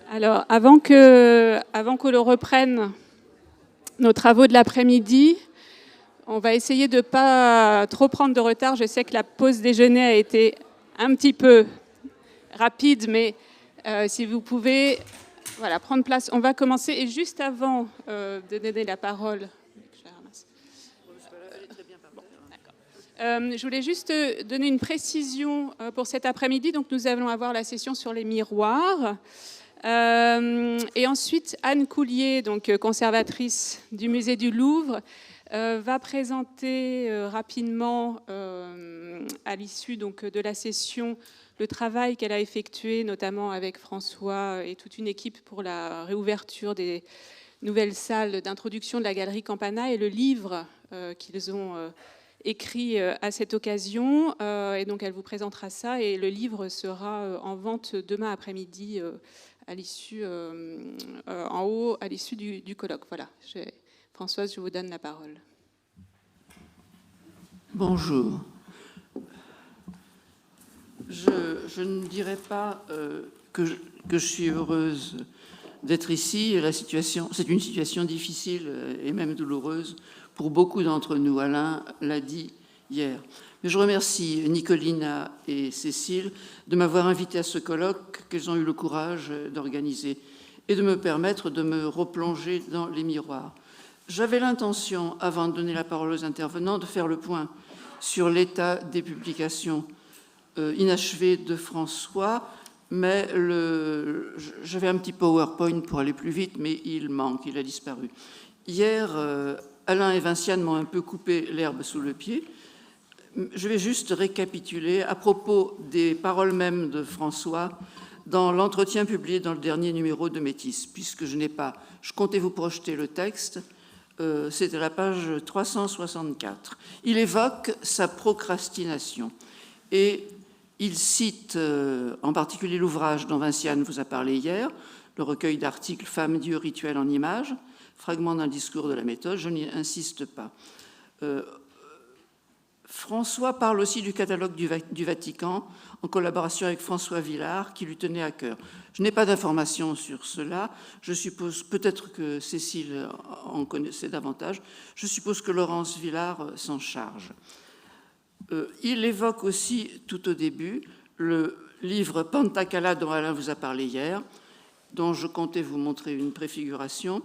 Alors, avant que l'on reprenne nos travaux de l'après-midi, on va essayer de ne pas trop prendre de retard. Je sais que la pause déjeuner a été un petit peu rapide, mais si vous pouvez prendre place, on va commencer. Et juste avant de donner la parole... je voulais juste donner une précision pour cet après-midi. Donc, nous allons avoir la session sur les miroirs. Et ensuite, Anne Coulier, donc conservatrice du musée du Louvre, va présenter rapidement, à l'issue donc, de la session, le travail qu'elle a effectué, notamment avec François et toute une équipe pour la réouverture des nouvelles salles d'introduction de la galerie Campana et le livre qu'ils ont écrit à cette occasion. Et donc, elle vous présentera ça et le livre sera en vente demain après-midi à l'issue, en haut, à l'issue du colloque. Voilà. Françoise, je vous donne la parole. Bonjour. Je ne dirais pas que je suis heureuse d'être ici. C'est une situation difficile et même douloureuse pour beaucoup d'entre nous. Alain l'a dit hier. Mais je remercie Nicolina et Cécile de m'avoir invité à ce colloque qu'elles ont eu le courage d'organiser et de me permettre de me replonger dans les miroirs. J'avais l'intention, avant de donner la parole aux intervenants, de faire le point sur l'état des publications inachevées de François, mais j'avais un petit PowerPoint pour aller plus vite, mais il manque, il a disparu. Hier, Alain et Vinciane m'ont un peu coupé l'herbe sous le pied. Je vais juste récapituler à propos des paroles mêmes de François dans l'entretien publié dans le dernier numéro de Métis, puisque je comptais vous projeter le texte, c'était la page 364. Il évoque sa procrastination et il cite en particulier l'ouvrage dont Vinciane vous a parlé hier, le recueil d'articles « Femmes, Dieu, rituel en images », fragment d'un discours de la méthode, je n'y insiste pas. François parle aussi du catalogue du Vatican en collaboration avec François Villard qui lui tenait à cœur. Je n'ai pas d'informations sur cela. Je suppose, peut-être que Cécile en connaissait davantage, je suppose que Laurence Villard s'en charge. Il évoque aussi tout au début le livre Pantakala dont Alain vous a parlé hier, dont je comptais vous montrer une préfiguration.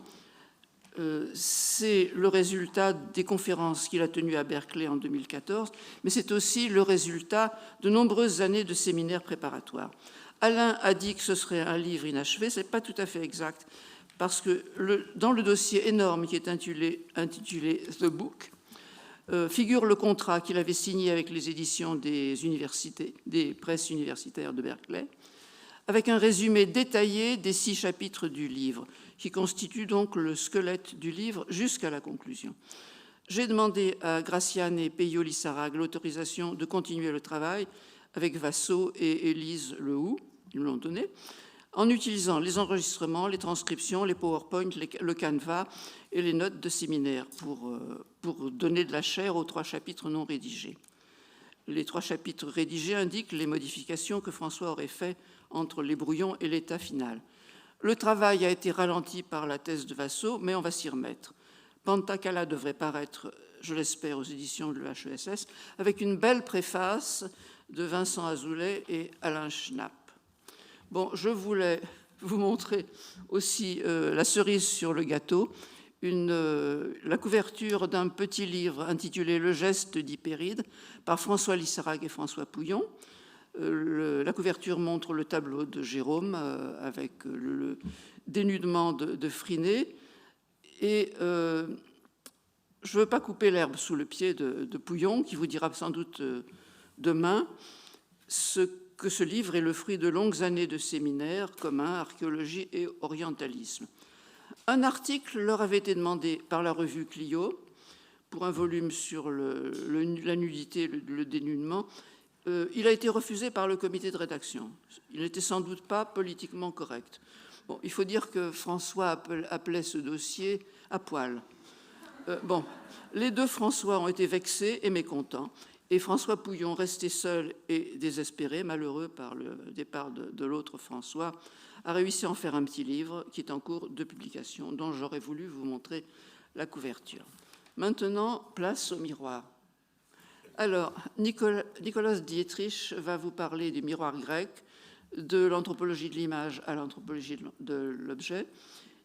C'est le résultat des conférences qu'il a tenues à Berkeley en 2014, mais c'est aussi le résultat de nombreuses années de séminaires préparatoires. Alain a dit que ce serait un livre inachevé, ce n'est pas tout à fait exact, parce que dans le dossier énorme qui est intitulé The Book, figure le contrat qu'il avait signé avec les éditions des presses universitaires de Berkeley, avec un résumé détaillé des 6 chapitres du livre, qui constitue donc le squelette du livre jusqu'à la conclusion. J'ai demandé à Graciane et Peyo Lissarag l'autorisation de continuer le travail avec Vassot et Élise Lehoux, ils me l'ont donné, en utilisant les enregistrements, les transcriptions, les PowerPoint, le Canva et les notes de séminaire pour donner de la chair aux 3 chapitres non rédigés. Les 3 chapitres rédigés indiquent les modifications que François aurait faites entre les brouillons et l'état final. Le travail a été ralenti par la thèse de Vassot, mais on va s'y remettre. Pantakala devrait paraître, je l'espère, aux éditions de l'HESS, avec une belle préface de Vincent Azoulay et Alain Schnapp. Bon, je voulais vous montrer aussi la cerise sur le gâteau, la couverture d'un petit livre intitulé « Le geste d'Hypéride » par François Lissarag et François Pouillon. La couverture montre le tableau de Jérôme avec le dénudement de Freinet. Et je ne veux pas couper l'herbe sous le pied de Pouillon, qui vous dira sans doute demain que ce livre est le fruit de longues années de séminaires communs, archéologie et orientalisme. Un article leur avait été demandé par la revue Clio pour un volume sur la nudité, le dénudement. Il a été refusé par le comité de rédaction. Il n'était sans doute pas politiquement correct. Bon, il faut dire que François appelait ce dossier à poil. Les 2 François ont été vexés et mécontents. Et François Pouillon, resté seul et désespéré, malheureux par le départ de l'autre François, a réussi à en faire un petit livre qui est en cours de publication, dont j'aurais voulu vous montrer la couverture. Maintenant, place au miroir. Alors, Nicolas Dietrich va vous parler du miroir grec, de l'anthropologie de l'image à l'anthropologie de l'objet.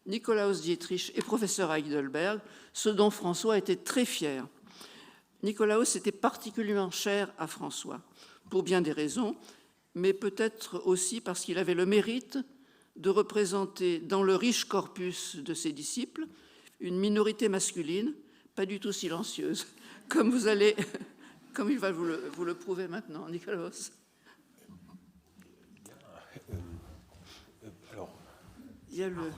Nikolaus Dietrich est professeur à Heidelberg, ce dont François était très fier. Nikolaus était particulièrement cher à François, pour bien des raisons, mais peut-être aussi parce qu'il avait le mérite de représenter dans le riche corpus de ses disciples une minorité masculine, pas du tout silencieuse, comme il va vous le prouver maintenant, Nikolaus. Alors, il y a le...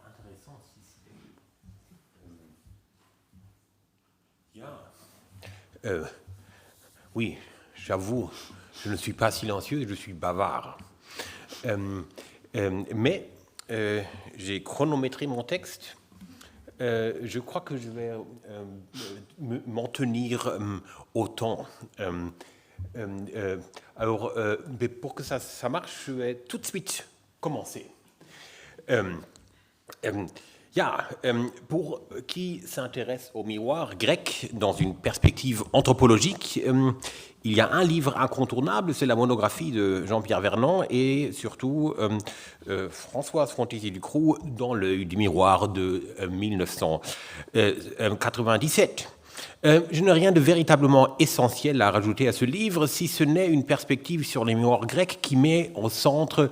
Intéressant si oui, j'avoue, je ne suis pas silencieux, je suis bavard. Mais j'ai chronométré mon texte. Je crois que je vais m'en tenir au temps. Alors, mais pour que ça marche, je vais tout de suite commencer. Pour qui s'intéresse au miroir grec dans une perspective anthropologique, il y a un livre incontournable, c'est la monographie de Jean-Pierre Vernant et surtout Françoise Frontizy-Ducrot dans l'œil du miroir de 1997. Je n'ai rien de véritablement essentiel à rajouter à ce livre, si ce n'est une perspective sur les miroirs grecs qui met au centre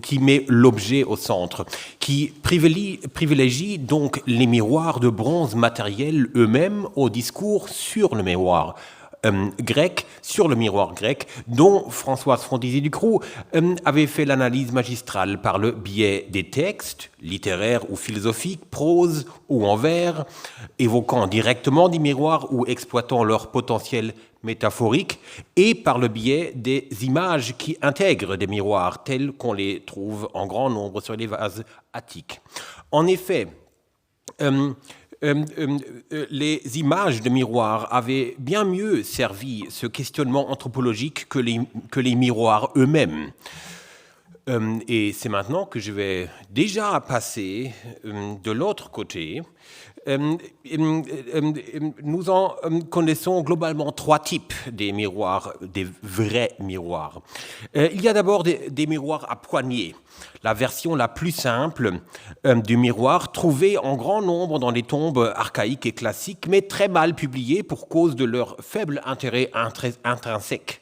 qui met l'objet au centre, qui privilégie donc les miroirs de bronze matériels eux-mêmes au discours sur le miroir grec, sur le miroir grec, dont Françoise Frontizy-Ducrot avait fait l'analyse magistrale par le biais des textes, littéraires ou philosophiques, prose ou en vers, évoquant directement des miroirs ou exploitant leur potentiel métaphorique, et par le biais des images qui intègrent des miroirs tels qu'on les trouve en grand nombre sur les vases attiques. En effet, les images de miroirs avaient bien mieux servi ce questionnement anthropologique que les miroirs eux-mêmes. Et c'est maintenant que je vais déjà passer de l'autre côté. Nous en connaissons globalement trois types des miroirs, des vrais miroirs. Il y a d'abord des miroirs à poignées, la version la plus simple du miroir, trouvée en grand nombre dans les tombes archaïques et classiques, mais très mal publiées pour cause de leur faible intérêt intrinsèque.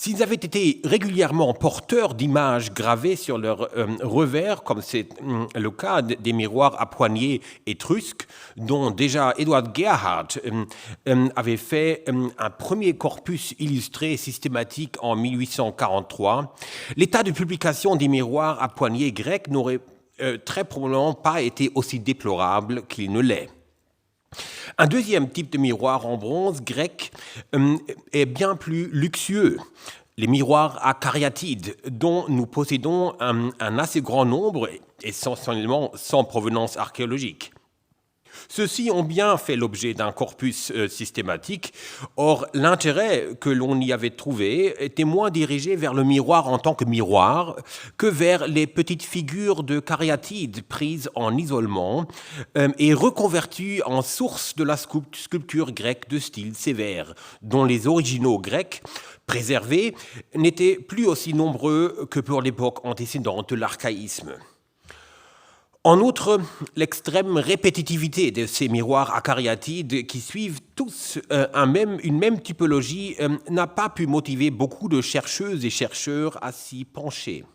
S'ils avaient été régulièrement porteurs d'images gravées sur leur revers, comme c'est le cas des miroirs à poignées étrusques, dont déjà Edward Gerhardt avait fait un premier corpus illustré systématique en 1843, l'état de publication des miroirs à poignées grecs n'aurait très probablement pas été aussi déplorable qu'il ne l'est. Un deuxième type de miroir en bronze grec est bien plus luxueux, les miroirs à cariatides, dont nous possédons un assez grand nombre, essentiellement sans provenance archéologique. Ceux-ci ont bien fait l'objet d'un corpus systématique. Or, l'intérêt que l'on y avait trouvé était moins dirigé vers le miroir en tant que miroir que vers les petites figures de cariatides prises en isolement et reconverties en source de la sculpture grecque de style sévère, dont les originaux grecs préservés n'étaient plus aussi nombreux que pour l'époque antécédente de l'archaïsme. En outre, l'extrême répétitivité de ces miroirs acariatides qui suivent tous une même typologie n'a pas pu motiver beaucoup de chercheuses et chercheurs à s'y pencher.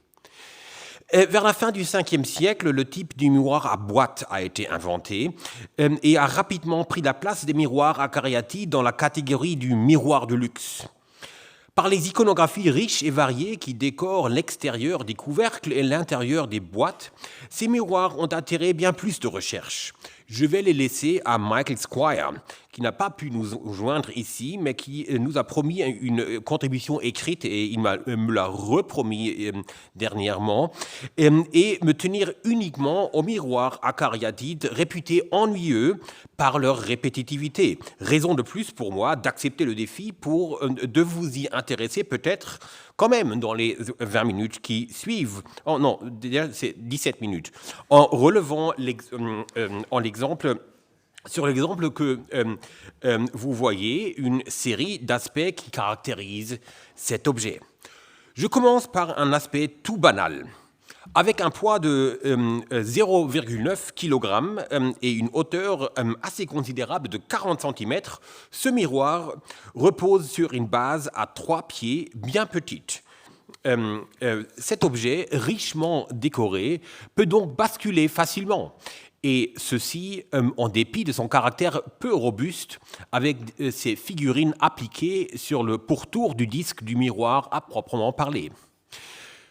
Vers la fin du Ve siècle, le type du miroir à boîte a été inventé et a rapidement pris la place des miroirs acariatides dans la catégorie du miroir de luxe. Par les iconographies riches et variées qui décorent l'extérieur des couvercles et l'intérieur des boîtes, ces miroirs ont attiré bien plus de recherches. Je vais les laisser à Michael Squire, qui n'a pas pu nous joindre ici, mais qui nous a promis une contribution écrite, et il me l'a repromis dernièrement, et me tenir uniquement au miroir acariatide réputé ennuyeux par leur répétitivité. Raison de plus pour moi d'accepter le défi de vous y intéresser peut-être quand même dans les 20 minutes qui suivent. Oh non, déjà c'est 17 minutes. En relevant sur l'exemple que vous voyez, une série d'aspects qui caractérisent cet objet. Je commence par un aspect tout banal. Avec un poids de 0,9 kg et une hauteur assez considérable de 40 cm, ce miroir repose sur une base à 3 pieds bien petite. Cet objet, richement décoré, peut donc basculer facilement. Et ceci en dépit de son caractère peu robuste, avec ses figurines appliquées sur le pourtour du disque du miroir à proprement parler.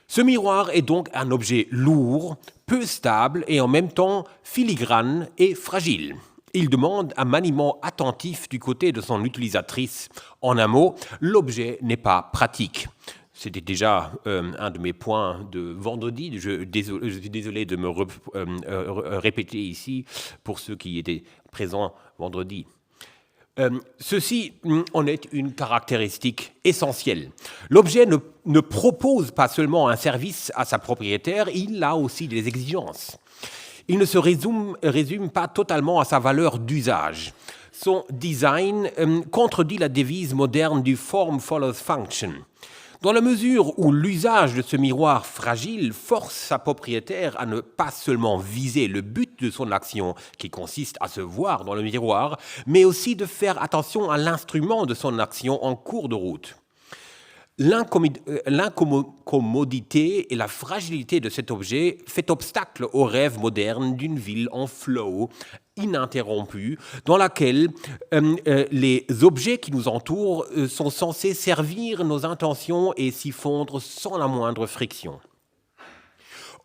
Ce miroir est donc un objet lourd, peu stable et en même temps filigrane et fragile. Il demande un maniement attentif du côté de son utilisatrice. En un mot, l'objet n'est pas pratique. C'était déjà un de mes points de vendredi. Je suis désolé de me répéter ici pour ceux qui étaient présents vendredi. Ceci en est une caractéristique essentielle. L'objet ne propose pas seulement un service à sa propriétaire, il a aussi des exigences. Il ne se résume pas totalement à sa valeur d'usage. Son design contredit la devise moderne du « form follows function ». Dans la mesure où l'usage de ce miroir fragile force sa propriétaire à ne pas seulement viser le but de son action, qui consiste à se voir dans le miroir, mais aussi de faire attention à l'instrument de son action en cours de route. L'incommodité et la fragilité de cet objet fait obstacle au rêve moderne d'une ville en flow, ininterrompue, dans laquelle les objets qui nous entourent sont censés servir nos intentions et s'y fondre sans la moindre friction.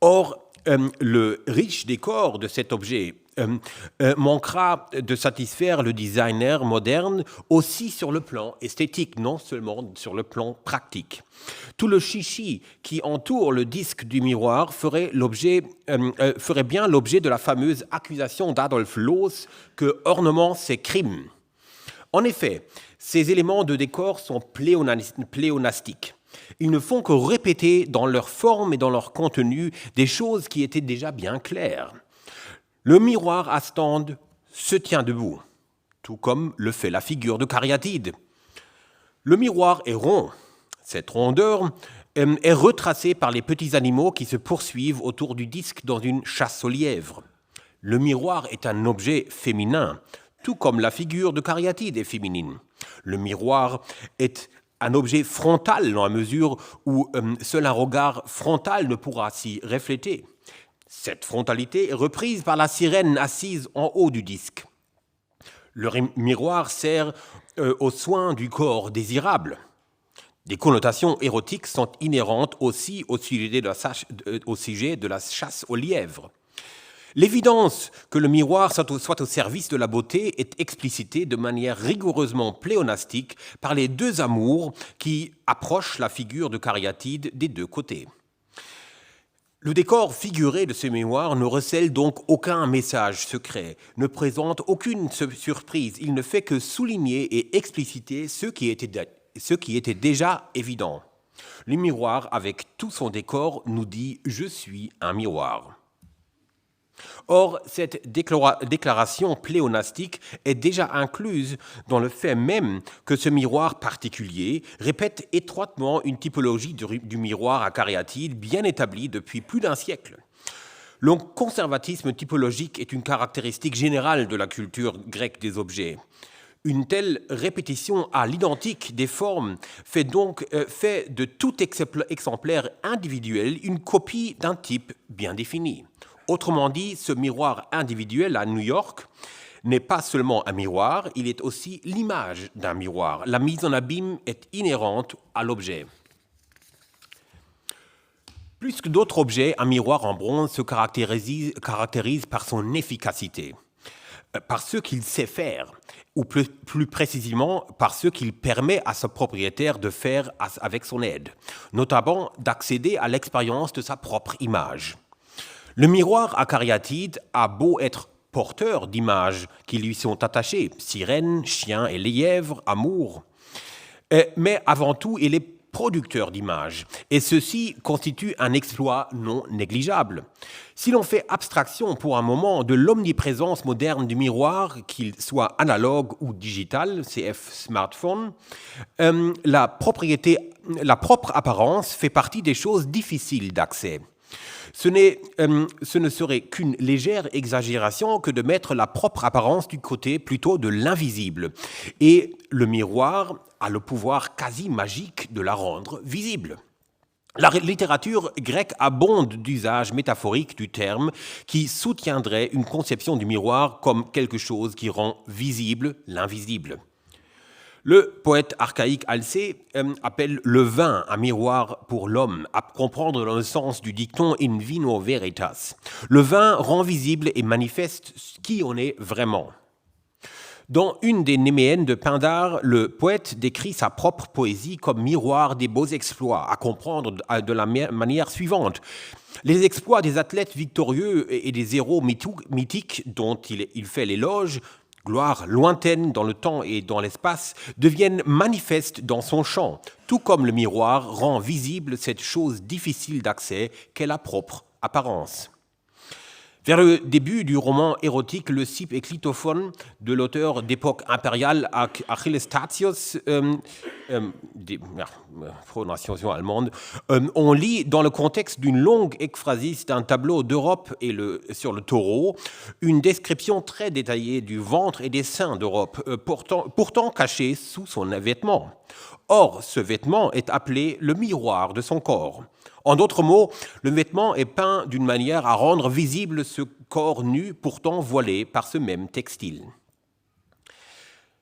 Or, le riche décor de cet objet manquera de satisfaire le designer moderne aussi sur le plan esthétique, non seulement sur le plan pratique. Tout le chichi qui entoure le disque du miroir ferait bien l'objet de la fameuse accusation d'Adolf Loos que ornement c'est crime. En effet, ces éléments de décor sont pléonastiques. Ils ne font que répéter dans leur forme et dans leur contenu des choses qui étaient déjà bien claires. Le miroir à stand se tient debout, tout comme le fait la figure de cariatide. Le miroir est rond. Cette rondeur est retracée par les petits animaux qui se poursuivent autour du disque dans une chasse aux lièvres. Le miroir est un objet féminin, tout comme la figure de cariatide est féminine. Le miroir est un objet frontal dans la mesure où seul un regard frontal ne pourra s'y refléter. Cette frontalité est reprise par la sirène assise en haut du disque. Le miroir sert aux soins du corps désirable. Des connotations érotiques sont inhérentes aussi au sujet de la chasse aux lièvres. L'évidence que le miroir soit au service de la beauté est explicitée de manière rigoureusement pléonastique par les deux amours qui approchent la figure de cariatide des deux côtés. Le décor figuré de ce miroir ne recèle donc aucun message secret, ne présente aucune surprise, il ne fait que souligner et expliciter ce qui était déjà évident. Le miroir, avec tout son décor, nous dit « Je suis un miroir ». Or, cette déclaration pléonastique est déjà incluse dans le fait même que ce miroir particulier répète étroitement une typologie du miroir acariatide bien établie depuis plus d'un siècle. Le conservatisme typologique est une caractéristique générale de la culture grecque des objets. Une telle répétition à l'identique des formes fait de tout exemplaire individuel une copie d'un type bien défini. Autrement dit, ce miroir individuel à New York n'est pas seulement un miroir, il est aussi l'image d'un miroir. La mise en abîme est inhérente à l'objet. Plus que d'autres objets, un miroir en bronze se caractérise par son efficacité, par ce qu'il sait faire, ou plus précisément par ce qu'il permet à ce propriétaire de faire avec son aide, notamment d'accéder à l'expérience de sa propre image. Le miroir acariatide a beau être porteur d'images qui lui sont attachées, sirènes, chiens et lièvres, amour, mais avant tout, il est producteur d'images, et ceci constitue un exploit non négligeable. Si l'on fait abstraction pour un moment de l'omniprésence moderne du miroir, qu'il soit analogue ou digital, CF smartphone, la propre apparence fait partie des choses difficiles d'accès. Ce ne serait qu'une légère exagération que de mettre la propre apparence du côté plutôt de l'invisible. Et le miroir a le pouvoir quasi magique de la rendre visible. La littérature grecque abonde d'usages métaphoriques du terme qui soutiendrait une conception du miroir comme quelque chose qui rend visible l'invisible. Le poète archaïque Alcée appelle le vin un miroir pour l'homme, à comprendre dans le sens du dicton in vino veritas. Le vin rend visible et manifeste qui on est vraiment. Dans une des Néméennes de Pindare, le poète décrit sa propre poésie comme miroir des beaux exploits, à comprendre de la manière suivante. Les exploits des athlètes victorieux et des héros mythiques dont il fait l'éloge, gloire lointaine dans le temps et dans l'espace, deviennent manifestes dans son chant, tout comme le miroir rend visible cette chose difficile d'accès qu'est la propre apparence. Vers le début du roman érotique Le Cype et Clitophon de l'auteur d'époque impériale Achilles Statius, prononciation allemande, on lit dans le contexte d'une longue ekphrasis d'un tableau d'Europe sur le taureau, une description très détaillée du ventre et des seins d'Europe, pourtant caché sous son vêtement. Or, ce vêtement est appelé le miroir de son corps. En d'autres mots, le vêtement est peint d'une manière à rendre visible ce corps nu, pourtant voilé par ce même textile.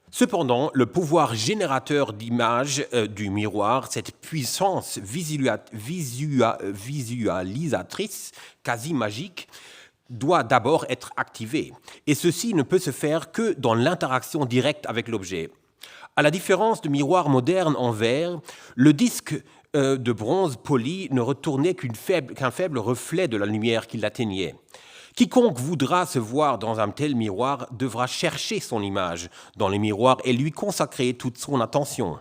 Cependant, le pouvoir générateur d'images du miroir, cette puissance visualisatrice quasi magique, doit d'abord être activé. Et ceci ne peut se faire que dans l'interaction directe avec l'objet. À la différence du miroir moderne en verre, le disque de bronze poli ne retournait qu'un faible reflet de la lumière qui l'atteignait. Quiconque voudra se voir dans un tel miroir devra chercher son image dans le miroir et lui consacrer toute son attention.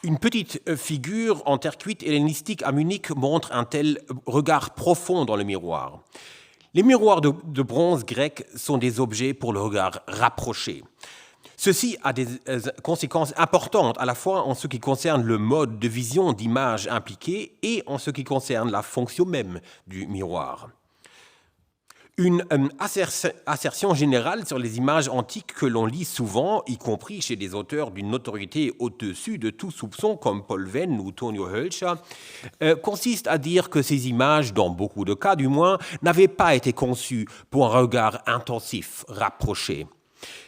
Une petite figure en terre cuite hellénistique à Munich montre un tel regard profond dans le miroir. Les miroirs de bronze grec sont des objets pour le regard rapproché. Ceci a des conséquences importantes à la fois en ce qui concerne le mode de vision d'image impliqué et en ce qui concerne la fonction même du miroir. Une assertion générale sur les images antiques que l'on lit souvent, y compris chez des auteurs d'une notoriété au-dessus de tout soupçon comme Paul Venn ou Tonio Hölscher, consiste à dire que ces images, dans beaucoup de cas du moins, n'avaient pas été conçues pour un regard intensif, rapproché.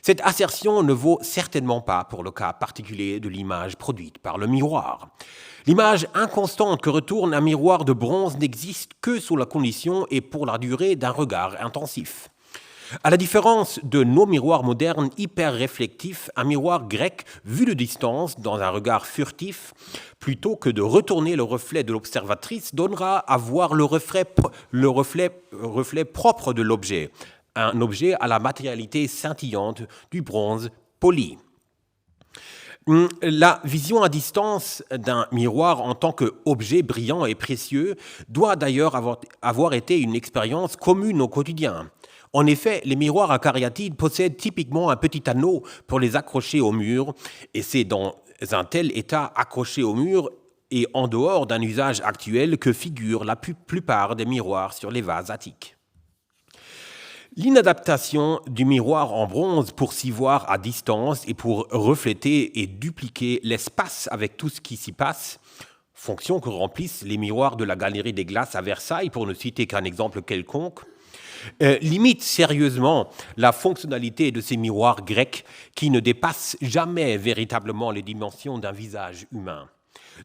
Cette assertion ne vaut certainement pas pour le cas particulier de l'image produite par le miroir. L'image inconstante que retourne un miroir de bronze n'existe que sous la condition et pour la durée d'un regard intensif. À la différence de nos miroirs modernes hyper réflectifs, un miroir grec vu de distance dans un regard furtif, plutôt que de retourner le reflet de l'observatrice, donnera à voir le reflet propre de l'objet, un objet à la matérialité scintillante du bronze poli. La vision à distance d'un miroir en tant qu'objet brillant et précieux doit d'ailleurs avoir été une expérience commune au quotidien. En effet, les miroirs acariatides possèdent typiquement un petit anneau pour les accrocher au mur, et c'est dans un tel état accroché au mur et en dehors d'un usage actuel que figurent la plupart des miroirs sur les vases attiques. L'inadaptation du miroir en bronze pour s'y voir à distance et pour refléter et dupliquer l'espace avec tout ce qui s'y passe, fonction que remplissent les miroirs de la Galerie des Glaces à Versailles, pour ne citer qu'un exemple quelconque, limite sérieusement la fonctionnalité de ces miroirs grecs qui ne dépassent jamais véritablement les dimensions d'un visage humain.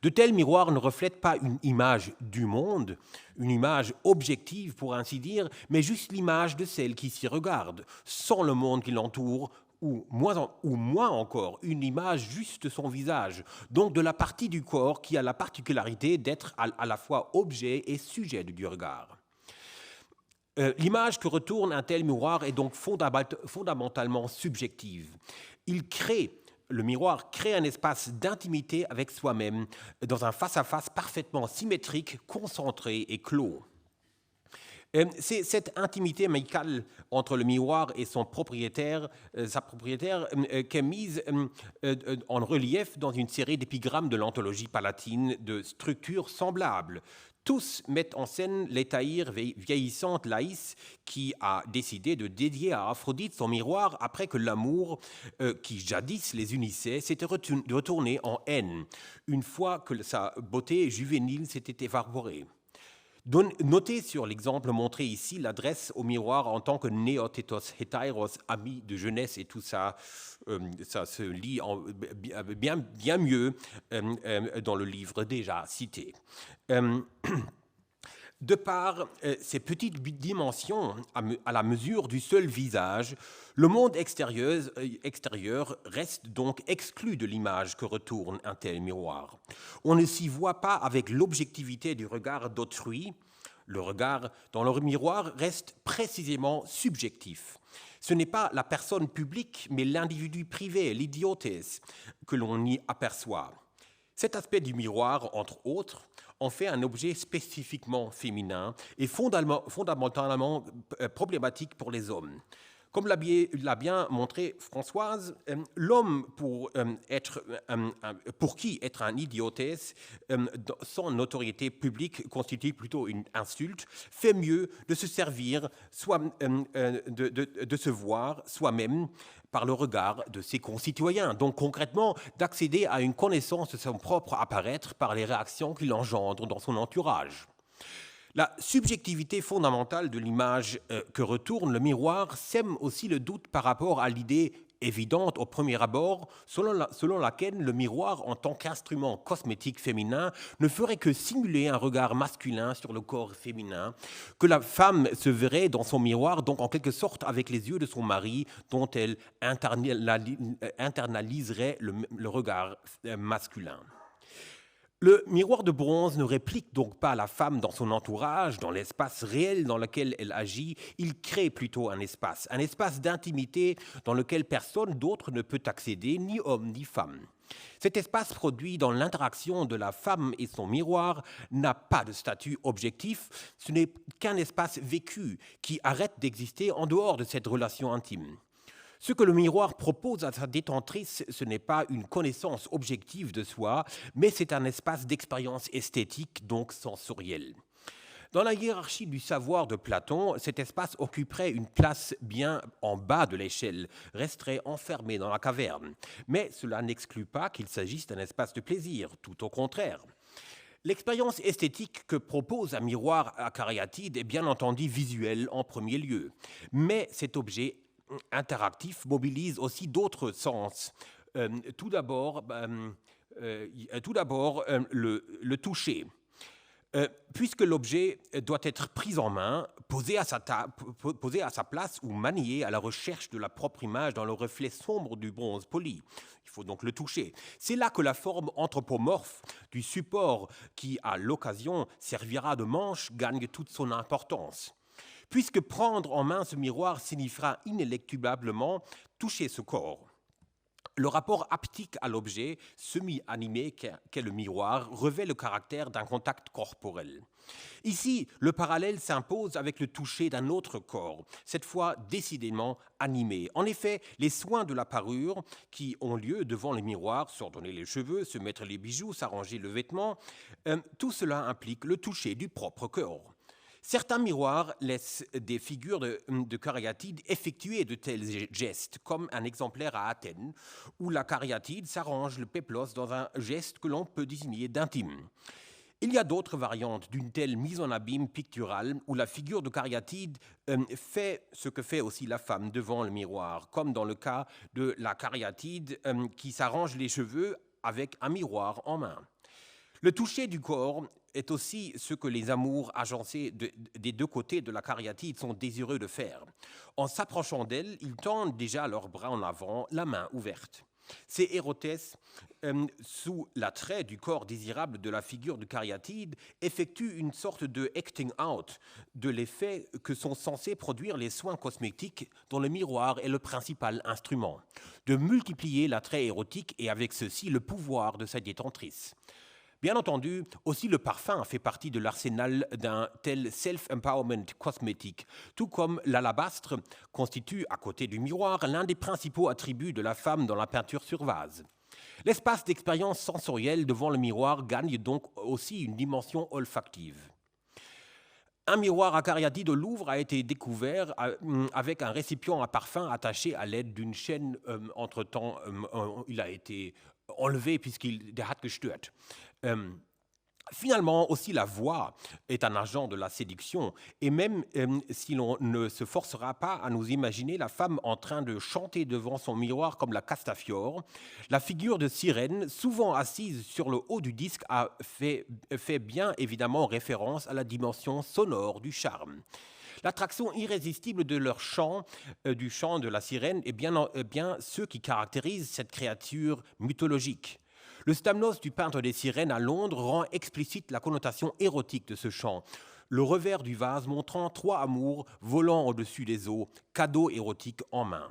De tels miroirs ne reflètent pas une image du monde, une image objective pour ainsi dire, mais juste l'image de celle qui s'y regarde, sans le monde qui l'entoure ou moins encore, une image juste de son visage, donc de la partie du corps qui a la particularité d'être à la fois objet et sujet du regard. L'image que retourne un tel miroir est donc fondamentalement subjective. Le miroir crée un espace d'intimité avec soi-même dans un face-à-face parfaitement symétrique, concentré et clos. C'est cette intimité amicale entre le miroir et sa propriétaire qui est mise en relief dans une série d'épigrammes de l'anthologie palatine de structures semblables. Tous mettent en scène l'étaïre vieillissante Laïs qui a décidé de dédier à Aphrodite son miroir après que l'amour qui jadis les unissait s'était retourné en haine, une fois que sa beauté juvénile s'était évaporée. Notez sur l'exemple montré ici l'adresse au miroir en tant que néotétos hétairos, ami de jeunesse, et tout ça, ça se lit bien mieux dans le livre déjà cité. De par ces petites dimensions à la mesure du seul visage, le monde extérieur reste donc exclu de l'image que retourne un tel miroir. On ne s'y voit pas avec l'objectivité du regard d'autrui. Le regard dans le miroir reste précisément subjectif. Ce n'est pas la personne publique, mais l'individu privé, l'idiotes, que l'on y aperçoit. Cet aspect du miroir, entre autres, en fait un objet spécifiquement féminin et fondamentalement problématique pour les hommes. Comme l'a bien montré Françoise, l'homme pour qui être un idiotes sans notoriété publique constitue plutôt une insulte, fait mieux de se servir, de se voir soi-même par le regard de ses concitoyens. Donc concrètement, d'accéder à une connaissance de son propre apparaître par les réactions qu'il engendre dans son entourage. La subjectivité fondamentale de l'image que retourne le miroir sème aussi le doute par rapport à l'idée évidente au premier abord, selon laquelle le miroir, en tant qu'instrument cosmétique féminin, ne ferait que simuler un regard masculin sur le corps féminin, que la femme se verrait dans son miroir, donc en quelque sorte avec les yeux de son mari, dont elle internaliserait le regard masculin. Le miroir de bronze ne réplique donc pas la femme dans son entourage, dans l'espace réel dans lequel elle agit, il crée plutôt un espace d'intimité dans lequel personne d'autre ne peut accéder, ni homme ni femme. Cet espace produit dans l'interaction de la femme et son miroir n'a pas de statut objectif, ce n'est qu'un espace vécu qui arrête d'exister en dehors de cette relation intime. Ce que le miroir propose à sa détentrice, ce n'est pas une connaissance objective de soi, mais c'est un espace d'expérience esthétique, donc sensorielle. Dans la hiérarchie du savoir de Platon, cet espace occuperait une place bien en bas de l'échelle, resterait enfermé dans la caverne. Mais cela n'exclut pas qu'il s'agisse d'un espace de plaisir, tout au contraire. L'expérience esthétique que propose un miroir à cariatide est bien entendu visuelle en premier lieu, mais cet objet interactif mobilise aussi d'autres sens. Tout d'abord, le toucher. Puisque l'objet doit être pris en main, posé à sa place ou manié à la recherche de la propre image dans le reflet sombre du bronze poli. Il faut donc le toucher. C'est là que la forme anthropomorphe du support qui, à l'occasion, servira de manche, gagne toute son importance. Puisque prendre en main ce miroir signifiera inéluctablement toucher ce corps. Le rapport haptique à l'objet, semi-animé qu'est le miroir, revêt le caractère d'un contact corporel. Ici, le parallèle s'impose avec le toucher d'un autre corps, cette fois décidément animé. En effet, les soins de la parure qui ont lieu devant le miroir, s'ordonner les cheveux, se mettre les bijoux, s'arranger le vêtement, tout cela implique le toucher du propre corps. Certains miroirs laissent des figures de cariatide effectuer de tels gestes, comme un exemplaire à Athènes, où la cariatide s'arrange le péplos dans un geste que l'on peut désigner d'intime. Il y a d'autres variantes d'une telle mise en abîme picturale où la figure de cariatide fait ce que fait aussi la femme devant le miroir, comme dans le cas de la cariatide qui s'arrange les cheveux avec un miroir en main. Le toucher du corps est aussi ce que les amours agencés des deux côtés de la cariatide sont désireux de faire. En s'approchant d'elle, ils tendent déjà leurs bras en avant, la main ouverte. Ces érotès, sous l'attrait du corps désirable de la figure du cariatide, effectuent une sorte de acting out de l'effet que sont censés produire les soins cosmétiques dont le miroir est le principal instrument, de multiplier l'attrait érotique et avec ceci le pouvoir de sa détentrice. Bien entendu, aussi le parfum fait partie de l'arsenal d'un tel self-empowerment cosmétique, tout comme l'alabastre constitue, à côté du miroir, l'un des principaux attributs de la femme dans la peinture sur vase. L'espace d'expérience sensorielle devant le miroir gagne donc aussi une dimension olfactive. Un miroir à cariatide au Louvre a été découvert avec un récipient à parfum attaché à l'aide d'une chaîne. Entre-temps, il a été enlevé puisqu'il hat gestört. Finalement, aussi la voix est un agent de la séduction. Et même si l'on ne se forcera pas à nous imaginer la femme en train de chanter devant son miroir comme la Castafiore, la figure de sirène, souvent assise sur le haut du disque, a fait bien évidemment référence à la dimension sonore du charme. L'attraction irrésistible de leur chant, du chant de la sirène, est bien ce qui caractérise cette créature mythologique. Le Stamnos du peintre des sirènes à Londres rend explicite la connotation érotique de ce chant, le revers du vase montrant 3 amours volant au-dessus des eaux, cadeau érotique en main.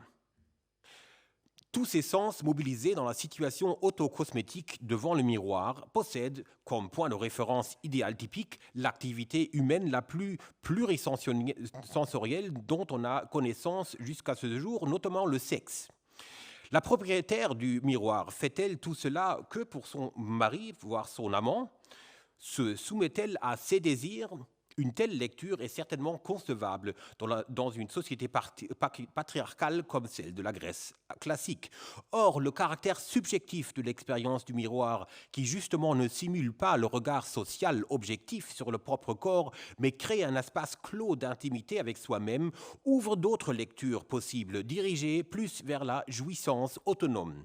Tous ces sens mobilisés dans la situation autocosmétique devant le miroir possèdent, comme point de référence idéal typique, l'activité humaine la plus plurisensorielle dont on a connaissance jusqu'à ce jour, notamment le sexe. La propriétaire du miroir fait-elle tout cela que pour son mari, voire son amant? Se soumet-elle à ses désirs? Une telle lecture est certainement concevable dans une société patriarcale comme celle de la Grèce classique. Or, le caractère subjectif de l'expérience du miroir, qui justement ne simule pas le regard social objectif sur le propre corps, mais crée un espace clos d'intimité avec soi-même, ouvre d'autres lectures possibles, dirigées plus vers la jouissance autonome.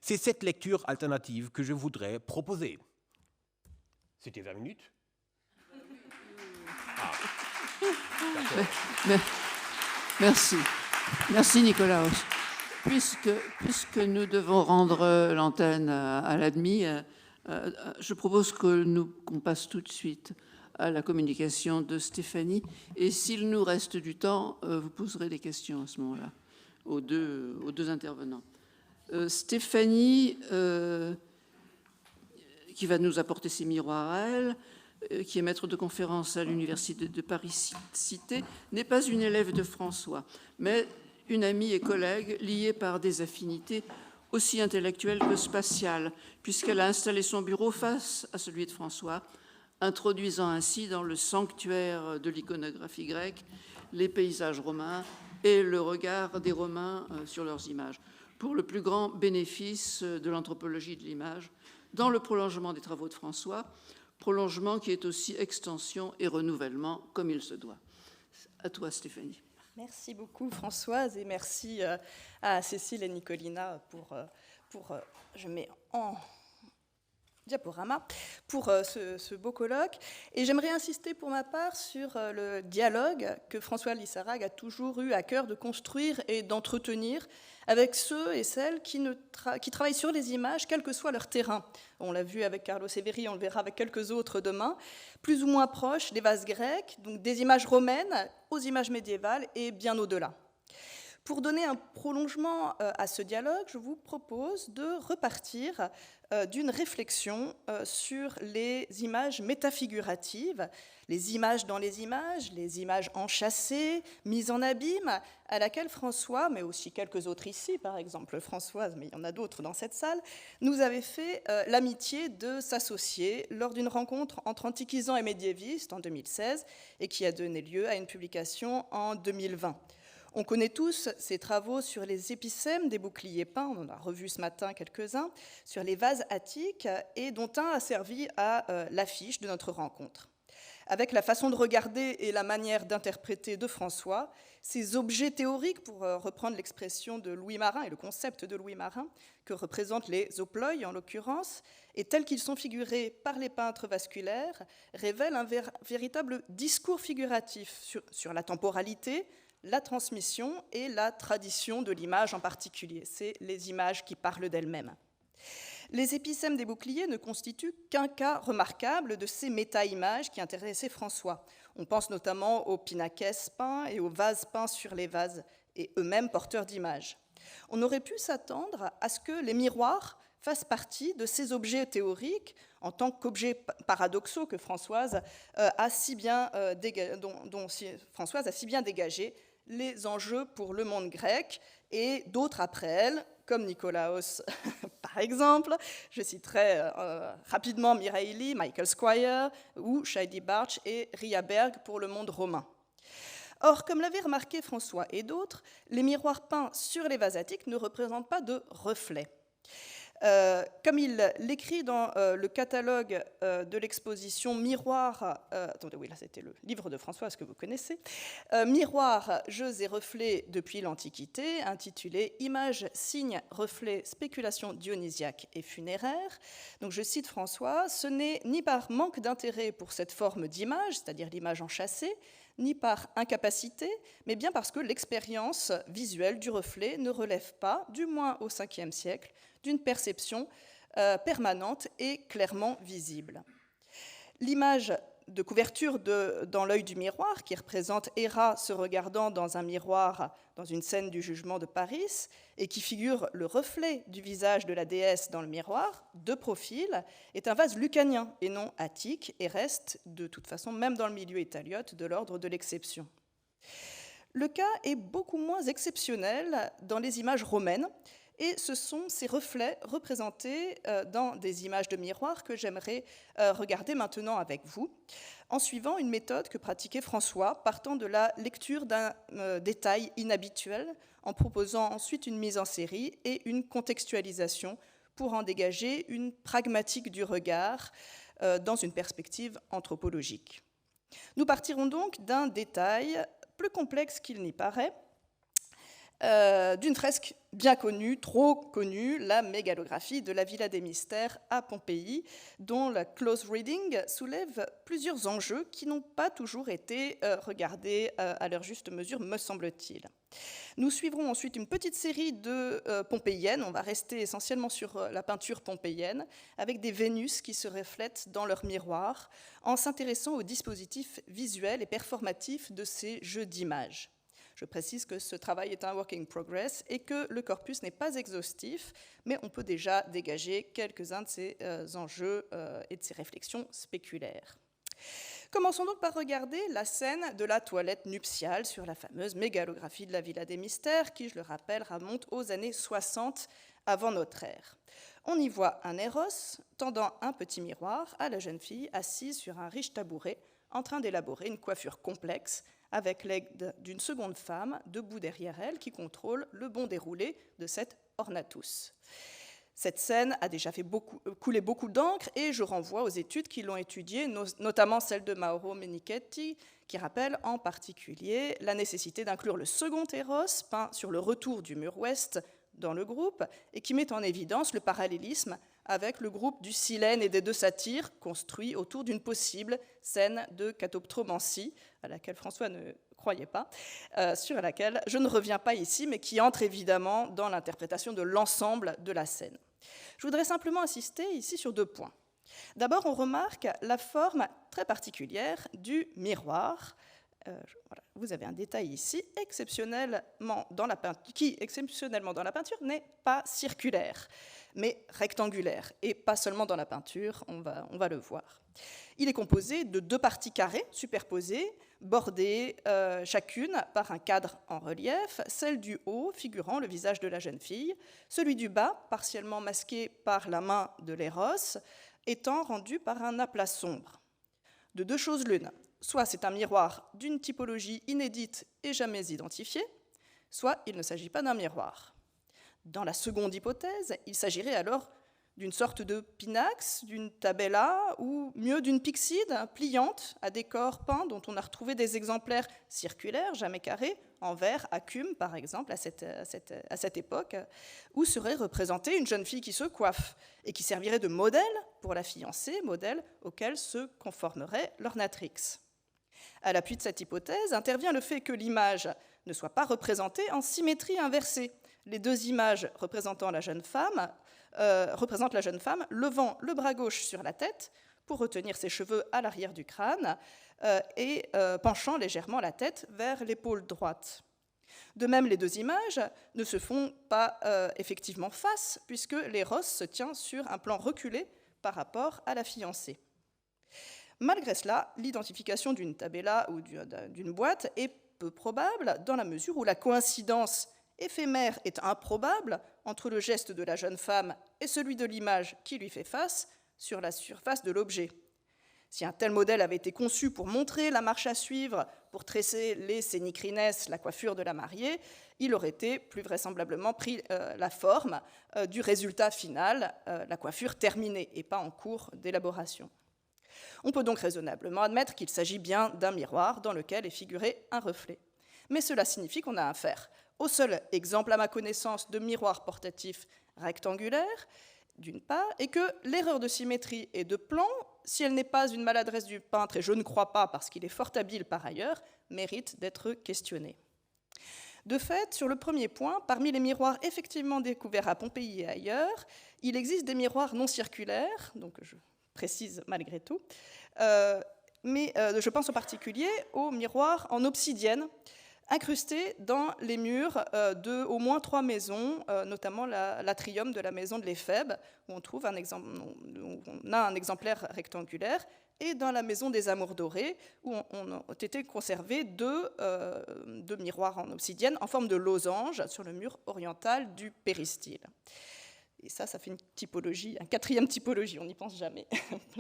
C'est cette lecture alternative que je voudrais proposer. C'était 20 minutes ? Merci. Merci Nicolas. Puisque nous devons rendre l'antenne à l'ADMI, je propose qu'on passe tout de suite à la communication de Stéphanie. Et s'il nous reste du temps, vous poserez des questions à ce moment-là aux deux intervenants. Stéphanie, qui va nous apporter ses miroirs à elle, qui est maître de conférence à l'Université de Paris-Cité, n'est pas une élève de François, mais une amie et collègue liée par des affinités aussi intellectuelles que spatiales, puisqu'elle a installé son bureau face à celui de François, introduisant ainsi dans le sanctuaire de l'iconographie grecque les paysages romains et le regard des Romains sur leurs images, pour le plus grand bénéfice de l'anthropologie de l'image, dans le prolongement des travaux de François, prolongement qui est aussi extension et renouvellement comme il se doit. À toi, Stéphanie. Merci beaucoup, Françoise, et merci à Cécile et Nicolina pour je mets en diaporama, pour ce beau colloque. Et j'aimerais insister pour ma part sur le dialogue que François Lissarag a toujours eu à cœur de construire et d'entretenir avec ceux et celles qui travaillent sur les images, quel que soit leur terrain. On l'a vu avec Carlo Severi, on le verra avec quelques autres demain, plus ou moins proches des vases grecs, donc des images romaines aux images médiévales et bien au-delà. Pour donner un prolongement à ce dialogue, je vous propose de repartir d'une réflexion sur les images métafiguratives, les images dans les images enchâssées, mises en abîme, à laquelle François, mais aussi quelques autres ici, par exemple Françoise, mais il y en a d'autres dans cette salle, nous avait fait l'amitié de s'associer lors d'une rencontre entre antiquisants et médiévistes en 2016 et qui a donné lieu à une publication en 2020. On connaît tous ces travaux sur les épicèmes des boucliers peints, on en a revu ce matin quelques-uns, sur les vases attiques, et dont un a servi à l'affiche de notre rencontre. Avec la façon de regarder et la manière d'interpréter de François, ces objets théoriques, pour reprendre l'expression de Louis Marin et le concept de Louis Marin, que représentent les oploïs en l'occurrence, et tels qu'ils sont figurés par les peintres vasculaires, révèlent un véritable discours figuratif sur la temporalité, la transmission et la tradition de l'image en particulier. C'est les images qui parlent d'elles-mêmes. Les épicèmes des boucliers ne constituent qu'un cas remarquable de ces méta-images qui intéressaient François. On pense notamment aux pinaquès peints et aux vases peints sur les vases, et eux-mêmes porteurs d'images. On aurait pu s'attendre à ce que les miroirs fassent partie de ces objets théoriques en tant qu'objets paradoxaux que Françoise a si bien dégagé les enjeux pour le monde grec, et d'autres après elle, comme Nicolaos par exemple. Je citerai rapidement Mireilli, Michael Squire ou Scheidi Bartsch et Ria Berg pour le monde romain. Or, comme l'avaient remarqué François et d'autres, les miroirs peints sur les vases attiques ne représentent pas de reflets. Comme il l'écrit dans le catalogue de l'exposition Miroirs, attendez, oui, là c'était le livre de François, ce que vous connaissez, Miroirs, jeux et reflets depuis l'Antiquité, intitulé Images, signes, reflets, spéculations dionysiaques et funéraires. Donc je cite François, ce n'est ni par manque d'intérêt pour cette forme d'image, c'est-à-dire l'image enchâssée, ni par incapacité, mais bien parce que l'expérience visuelle du reflet ne relève pas, du moins au Ve siècle, d'une perception permanente et clairement visible. L'image de couverture dans l'œil du miroir, qui représente Héra se regardant dans un miroir dans une scène du jugement de Paris, et qui figure le reflet du visage de la déesse dans le miroir, de profil, est un vase lucanien et non attique, et reste, de toute façon, même dans le milieu italiote, de l'ordre de l'exception. Le cas est beaucoup moins exceptionnel dans les images romaines, et ce sont ces reflets représentés dans des images de miroir que j'aimerais regarder maintenant avec vous, en suivant une méthode que pratiquait François, partant de la lecture d'un détail inhabituel, en proposant ensuite une mise en série et une contextualisation pour en dégager une pragmatique du regard dans une perspective anthropologique. Nous partirons donc d'un détail plus complexe qu'il n'y paraît, d'une fresque bien connue, trop connue, la mégalographie de la Villa des Mystères à Pompéi, dont la close reading soulève plusieurs enjeux qui n'ont pas toujours été regardés à leur juste mesure, me semble-t-il. Nous suivrons ensuite une petite série de pompéiennes, on va rester essentiellement sur la peinture pompéienne, avec des Vénus qui se reflètent dans leur miroir, en s'intéressant aux dispositifs visuels et performatifs de ces jeux d'images. Je précise que ce travail est un work in progress et que le corpus n'est pas exhaustif, mais on peut déjà dégager quelques-uns de ces enjeux et de ces réflexions spéculaires. Commençons donc par regarder la scène de la toilette nuptiale sur la fameuse mégalographie de la Villa des Mystères, qui, je le rappelle, remonte aux années 60 avant notre ère. On y voit un Eros tendant un petit miroir à la jeune fille assise sur un riche tabouret en train d'élaborer une coiffure complexe avec l'aide d'une seconde femme debout derrière elle qui contrôle le bon déroulé de cet ornatus. Cette scène a déjà fait couler beaucoup d'encre et je renvoie aux études qui l'ont étudiée, notamment celle de Mauro Menichetti, qui rappelle en particulier la nécessité d'inclure le second Eros peint sur le retour du mur ouest dans le groupe et qui met en évidence le parallélisme avec le groupe du Silène et des deux satyres construit autour d'une possible scène de catoptromancie, à laquelle François ne croyait pas, sur laquelle je ne reviens pas ici, mais qui entre évidemment dans l'interprétation de l'ensemble de la scène. Je voudrais simplement insister ici sur deux points. D'abord, on remarque la forme très particulière du miroir. Voilà, vous avez un détail ici, qui, exceptionnellement dans la peinture, n'est pas circulaire, mais rectangulaire, et pas seulement dans la peinture, on va le voir. Il est composé de deux parties carrées superposées, bordées chacune par un cadre en relief, celle du haut figurant le visage de la jeune fille, celui du bas, partiellement masqué par la main de l'Éros, étant rendu par un aplat sombre. De deux choses l'une, soit c'est un miroir d'une typologie inédite et jamais identifiée, soit il ne s'agit pas d'un miroir. Dans la seconde hypothèse, il s'agirait alors d'une sorte de pinax, d'une tabella, ou mieux d'une pyxide pliante à décor peint dont on a retrouvé des exemplaires circulaires, jamais carrés, en verre, à Cumes par exemple, à cette époque, où serait représentée une jeune fille qui se coiffe et qui servirait de modèle pour la fiancée, modèle auquel se conformerait l'ornatrix. À l'appui de cette hypothèse intervient le fait que l'image ne soit pas représentée en symétrie inversée. Les deux images représentant la jeune femme représentent la jeune femme levant le bras gauche sur la tête pour retenir ses cheveux à l'arrière du crâne et penchant légèrement la tête vers l'épaule droite. De même, les deux images ne se font pas effectivement face, puisque l'éros se tient sur un plan reculé par rapport à la fiancée. Malgré cela, l'identification d'une tabella ou d'une boîte est peu probable, dans la mesure où la coïncidence éphémère est improbable entre le geste de la jeune femme et celui de l'image qui lui fait face sur la surface de l'objet. Si un tel modèle avait été conçu pour montrer la marche à suivre, pour tresser les scénicrines, la coiffure de la mariée, il aurait été plus vraisemblablement pris la forme du résultat final, la coiffure terminée et pas en cours d'élaboration. On peut donc raisonnablement admettre qu'il s'agit bien d'un miroir dans lequel est figuré un reflet. Mais cela signifie qu'on a affaire au seul exemple, à ma connaissance, de miroir portatif rectangulaire, d'une part, et que l'erreur de symétrie et de plan, si elle n'est pas une maladresse du peintre, et je ne crois pas parce qu'il est fort habile par ailleurs, mérite d'être questionnée. De fait, sur le premier point, parmi les miroirs effectivement découverts à Pompéi et ailleurs, il existe des miroirs non circulaires, donc je précise malgré tout, mais je pense en particulier aux miroirs en obsidienne, incrustés dans les murs de au moins 3 maisons, notamment l'atrium de la maison de l'Éphèbe, où on a un exemplaire rectangulaire, et dans la maison des Amours dorés, où ont été conservés deux miroirs en obsidienne en forme de losange sur le mur oriental du péristyle. Et ça fait une typologie, une quatrième typologie, on n'y pense jamais.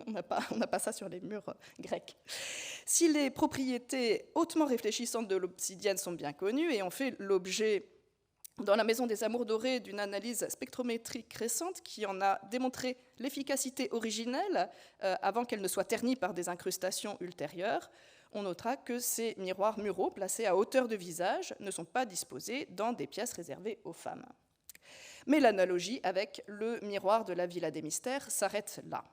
On n'a pas ça sur les murs grecs. Si les propriétés hautement réfléchissantes de l'obsidienne sont bien connues et ont fait l'objet, dans la Maison des Amours dorés, d'une analyse spectrométrique récente qui en a démontré l'efficacité originelle avant qu'elle ne soit ternie par des incrustations ultérieures, on notera que ces miroirs muraux placés à hauteur de visage ne sont pas disposés dans des pièces réservées aux femmes. Mais l'analogie avec le miroir de la Villa des Mystères s'arrête là.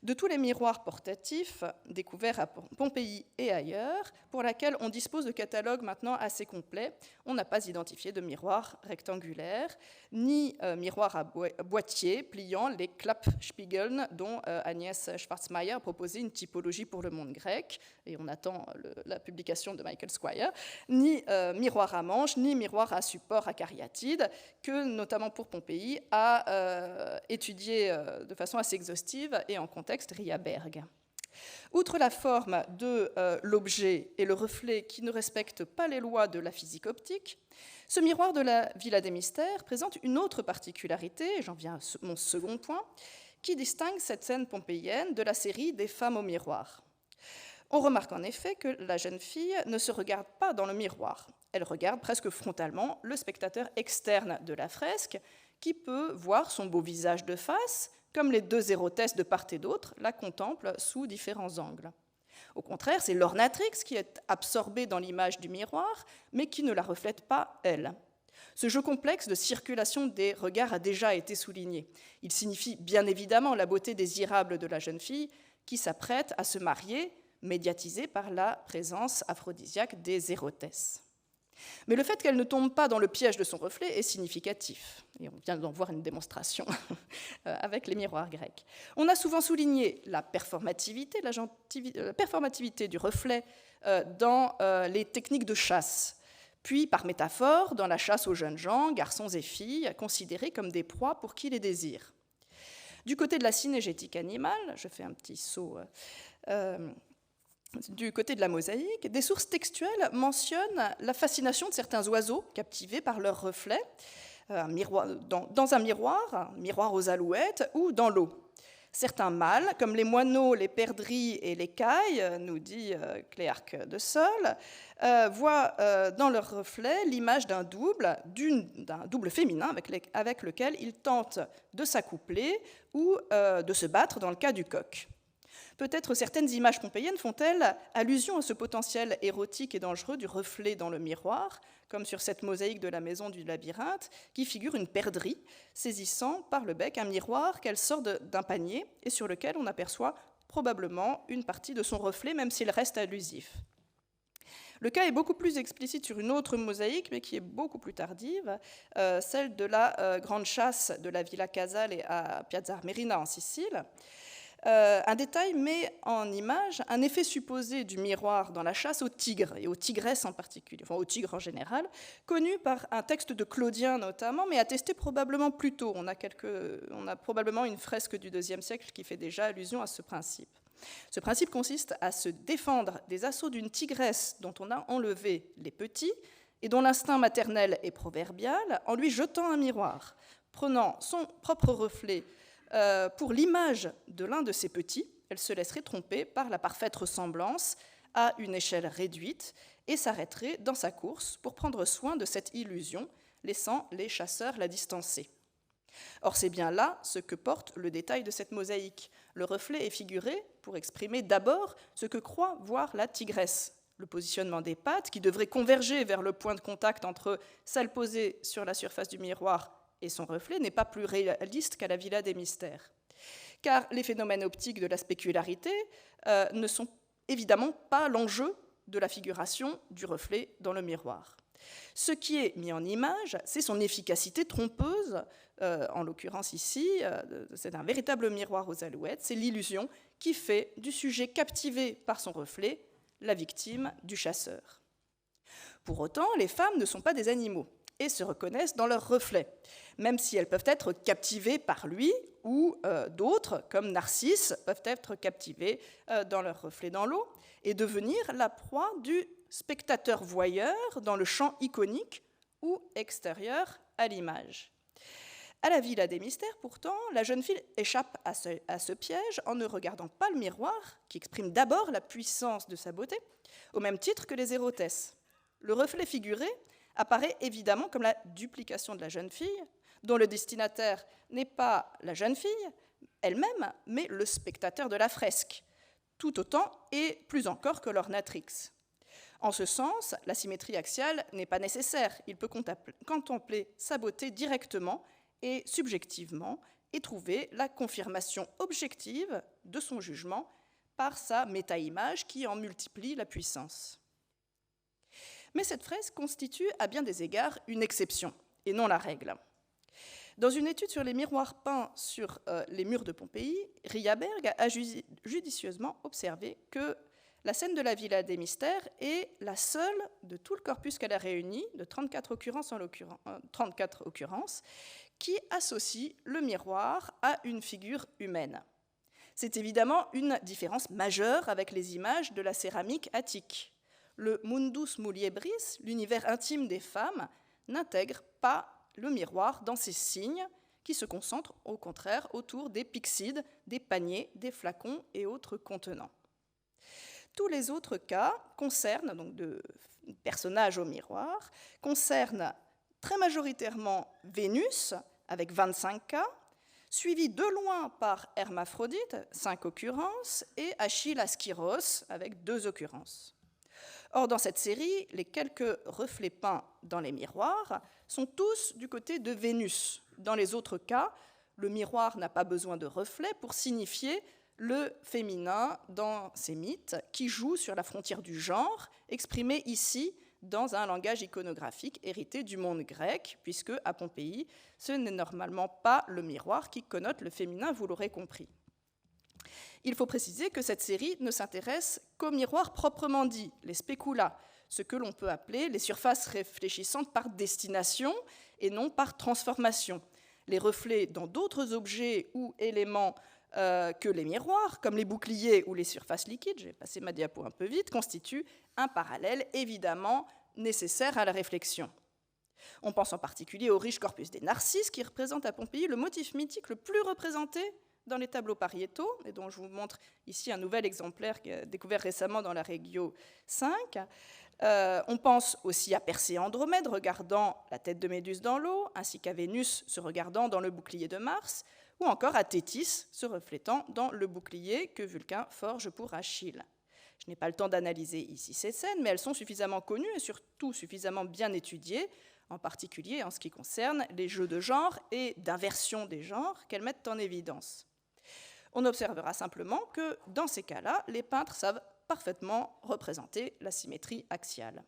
De tous les miroirs portatifs découverts à Pompéi et ailleurs, pour lesquels on dispose de catalogues maintenant assez complets, on n'a pas identifié de miroir rectangulaire, ni miroir à boîtier pliant, les Klappspiegeln, dont Agnès Schwarzmayer a proposé une typologie pour le monde grec, et on attend la publication de Michael Squire, ni miroir à manche, ni miroir à support acariatide, que notamment pour Pompéi a étudié de façon assez exhaustive et en contexte Ria Berg. Outre la forme de l'objet et le reflet qui ne respectent pas les lois de la physique optique, ce miroir de la Villa des Mystères présente une autre particularité, et j'en viens à mon second point, qui distingue cette scène pompéienne de la série des femmes au miroir. On remarque en effet que la jeune fille ne se regarde pas dans le miroir. Elle regarde presque frontalement le spectateur externe de la fresque qui peut voir son beau visage de face, comme les deux érotesses de part et d'autre la contemplent sous différents angles. Au contraire, c'est l'ornatrix qui est absorbée dans l'image du miroir, mais qui ne la reflète pas, elle. Ce jeu complexe de circulation des regards a déjà été souligné. Il signifie bien évidemment la beauté désirable de la jeune fille qui s'apprête à se marier, médiatisée par la présence aphrodisiaque des érotesses. Mais le fait qu'elle ne tombe pas dans le piège de son reflet est significatif. Et on vient d'en voir une démonstration avec les miroirs grecs. On a souvent souligné la performativité du reflet dans les techniques de chasse, puis par métaphore dans la chasse aux jeunes gens, garçons et filles, considérés comme des proies pour qui les désire. Du côté de la synégétique animale, je fais un petit saut... Du côté de la mosaïque, des sources textuelles mentionnent la fascination de certains oiseaux captivés par leurs reflets dans un miroir aux alouettes ou dans l'eau. Certains mâles, comme les moineaux, les perdrix et les cailles, nous dit Cléarque de Sol, voient dans leur reflet l'image d'un double féminin avec lequel ils tentent de s'accoupler ou de se battre dans le cas du coq. Peut-être certaines images pompéiennes font-elles allusion à ce potentiel érotique et dangereux du reflet dans le miroir, comme sur cette mosaïque de la maison du labyrinthe, qui figure une perdrix saisissant par le bec un miroir qu'elle sort d'un panier et sur lequel on aperçoit probablement une partie de son reflet, même s'il reste allusif. Le cas est beaucoup plus explicite sur une autre mosaïque, mais qui est beaucoup plus tardive, celle de la grande chasse de la Villa Casale à Piazza Armerina en Sicile. Un détail met en image un effet supposé du miroir dans la chasse aux tigres, et aux tigresses en particulier, enfin aux tigres en général, connu par un texte de Claudien notamment, mais attesté probablement plus tôt. On a probablement une fresque du IIe siècle qui fait déjà allusion à ce principe. Ce principe consiste à se défendre des assauts d'une tigresse dont on a enlevé les petits et dont l'instinct maternel est proverbial, en lui jetant un miroir, prenant son propre reflet pour l'image de l'un de ses petits. Elle se laisserait tromper par la parfaite ressemblance à une échelle réduite et s'arrêterait dans sa course pour prendre soin de cette illusion, laissant les chasseurs la distancer. Or, c'est bien là ce que porte le détail de cette mosaïque. Le reflet est figuré pour exprimer d'abord ce que croit voir la tigresse. Le positionnement des pattes, qui devrait converger vers le point de contact entre celle posée sur la surface du miroir et son reflet, n'est pas plus réaliste qu'à la Villa des Mystères. Car les phénomènes optiques de la spécularité ne sont évidemment pas l'enjeu de la figuration du reflet dans le miroir. Ce qui est mis en image, c'est son efficacité trompeuse, en l'occurrence ici, c'est un véritable miroir aux alouettes, c'est l'illusion qui fait du sujet captivé par son reflet la victime du chasseur. Pour autant, les femmes ne sont pas des animaux et se reconnaissent dans leur reflet, même si elles peuvent être captivées par lui ou d'autres, comme Narcisse, peuvent être captivées dans leur reflet dans l'eau et devenir la proie du spectateur voyeur dans le champ iconique ou extérieur à l'image. À la Villa des Mystères, pourtant, la jeune fille échappe à ce piège en ne regardant pas le miroir, qui exprime d'abord la puissance de sa beauté, au même titre que les érotesses. Le reflet figuré apparaît évidemment comme la duplication de la jeune fille, dont le destinataire n'est pas la jeune fille elle-même, mais le spectateur de la fresque, tout autant et plus encore que l'ornatrix. En ce sens, la symétrie axiale n'est pas nécessaire. Il peut contempler sa beauté directement et subjectivement et trouver la confirmation objective de son jugement par sa méta-image qui en multiplie la puissance. Mais cette fresque constitue à bien des égards une exception et non la règle. Dans une étude sur les miroirs peints sur les murs de Pompéi, Riaberg a judicieusement observé que la scène de la Villa des Mystères est la seule de tout le corpus qu'elle a réuni, de 34 occurrences, qui associe le miroir à une figure humaine. C'est évidemment une différence majeure avec les images de la céramique attique. Le mundus muliebris, l'univers intime des femmes, n'intègre pas le miroir dans ses signes, qui se concentrent au contraire autour des pyxides, des paniers, des flacons et autres contenants. Tous les autres cas concernent, donc de personnages au miroir, concernent très majoritairement Vénus, avec 25 cas, suivi de loin par Hermaphrodite, 5 occurrences, et Achille Askyros, avec 2 occurrences. Or, dans cette série, les quelques reflets peints dans les miroirs sont tous du côté de Vénus. Dans les autres cas, le miroir n'a pas besoin de reflets pour signifier le féminin dans ces mythes, qui joue sur la frontière du genre, exprimé ici dans un langage iconographique hérité du monde grec, puisque à Pompéi, ce n'est normalement pas le miroir qui connote le féminin, vous l'aurez compris. Il faut préciser que cette série ne s'intéresse qu'aux miroirs proprement dits, les specula, ce que l'on peut appeler les surfaces réfléchissantes par destination et non par transformation. Les reflets dans d'autres objets ou éléments que les miroirs, comme les boucliers ou les surfaces liquides, j'ai passé ma diapo un peu vite, constituent un parallèle évidemment nécessaire à la réflexion. On pense en particulier au riche corpus des Narcisses, qui représente à Pompéi le motif mythique le plus représenté dans les tableaux pariétaux, et dont je vous montre ici un nouvel exemplaire découvert récemment dans la Regio 5. On pense aussi à Persée et Andromède regardant la tête de Méduse dans l'eau, ainsi qu'à Vénus se regardant dans le bouclier de Mars, ou encore à Thétis se reflétant dans le bouclier que Vulcain forge pour Achille. Je n'ai pas le temps d'analyser ici ces scènes, mais elles sont suffisamment connues et surtout suffisamment bien étudiées, en particulier en ce qui concerne les jeux de genre et d'inversion des genres qu'elles mettent en évidence. On observera simplement que, dans ces cas-là, les peintres savent parfaitement représenter la symétrie axiale.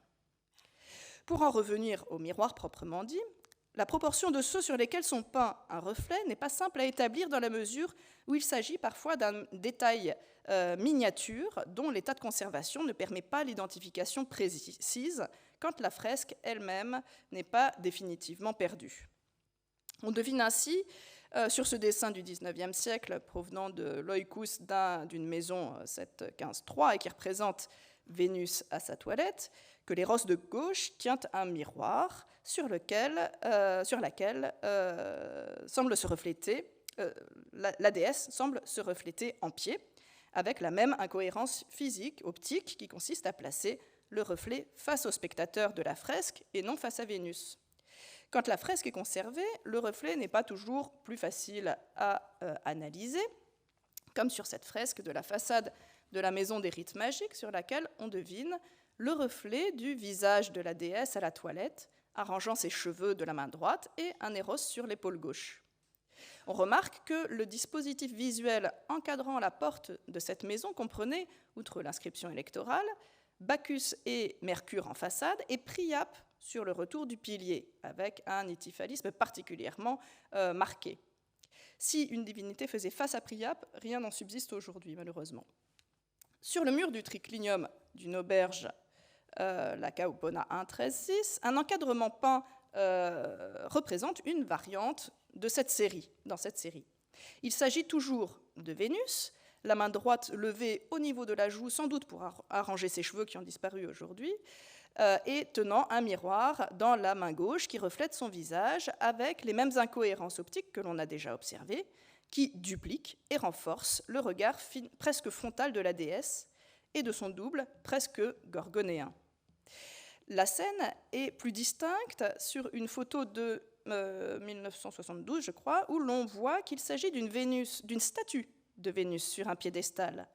Pour en revenir au miroir proprement dit, la proportion de ceux sur lesquels sont peints un reflet n'est pas simple à établir dans la mesure où il s'agit parfois d'un détail miniature dont l'état de conservation ne permet pas l'identification précise quand la fresque elle-même n'est pas définitivement perdue. On devine ainsi, sur ce dessin du XIXe siècle provenant de l'oikos d'une maison 7-15-3 et qui représente Vénus à sa toilette, que l'Éros de gauche tient un miroir sur laquelle semble se refléter, la déesse semble se refléter en pied, avec la même incohérence physique, optique, qui consiste à placer le reflet face au spectateur de la fresque et non face à Vénus. Quand la fresque est conservée, le reflet n'est pas toujours plus facile à analyser, comme sur cette fresque de la façade de la maison des rites magiques, sur laquelle on devine le reflet du visage de la déesse à la toilette, arrangeant ses cheveux de la main droite et un Éros sur l'épaule gauche. On remarque que le dispositif visuel encadrant la porte de cette maison comprenait, outre l'inscription électorale, Bacchus et Mercure en façade et Priape sur le retour du pilier, avec un nithyphalisme particulièrement marqué. Si une divinité faisait face à Priape, rien n'en subsiste aujourd'hui, malheureusement. Sur le mur du triclinium d'une auberge, la Kaupona 1-13-6, un encadrement peint représente une variante de cette série, dans cette série. Il s'agit toujours de Vénus, la main droite levée au niveau de la joue, sans doute pour arranger ses cheveux qui ont disparu aujourd'hui, et tenant un miroir dans la main gauche qui reflète son visage avec les mêmes incohérences optiques que l'on a déjà observées, qui dupliquent et renforcent le regard presque frontal de la déesse et de son double presque gorgonéen. La scène est plus distincte sur une photo de 1972, je crois, où l'on voit qu'il s'agit d'une statue de Vénus sur un piédestal.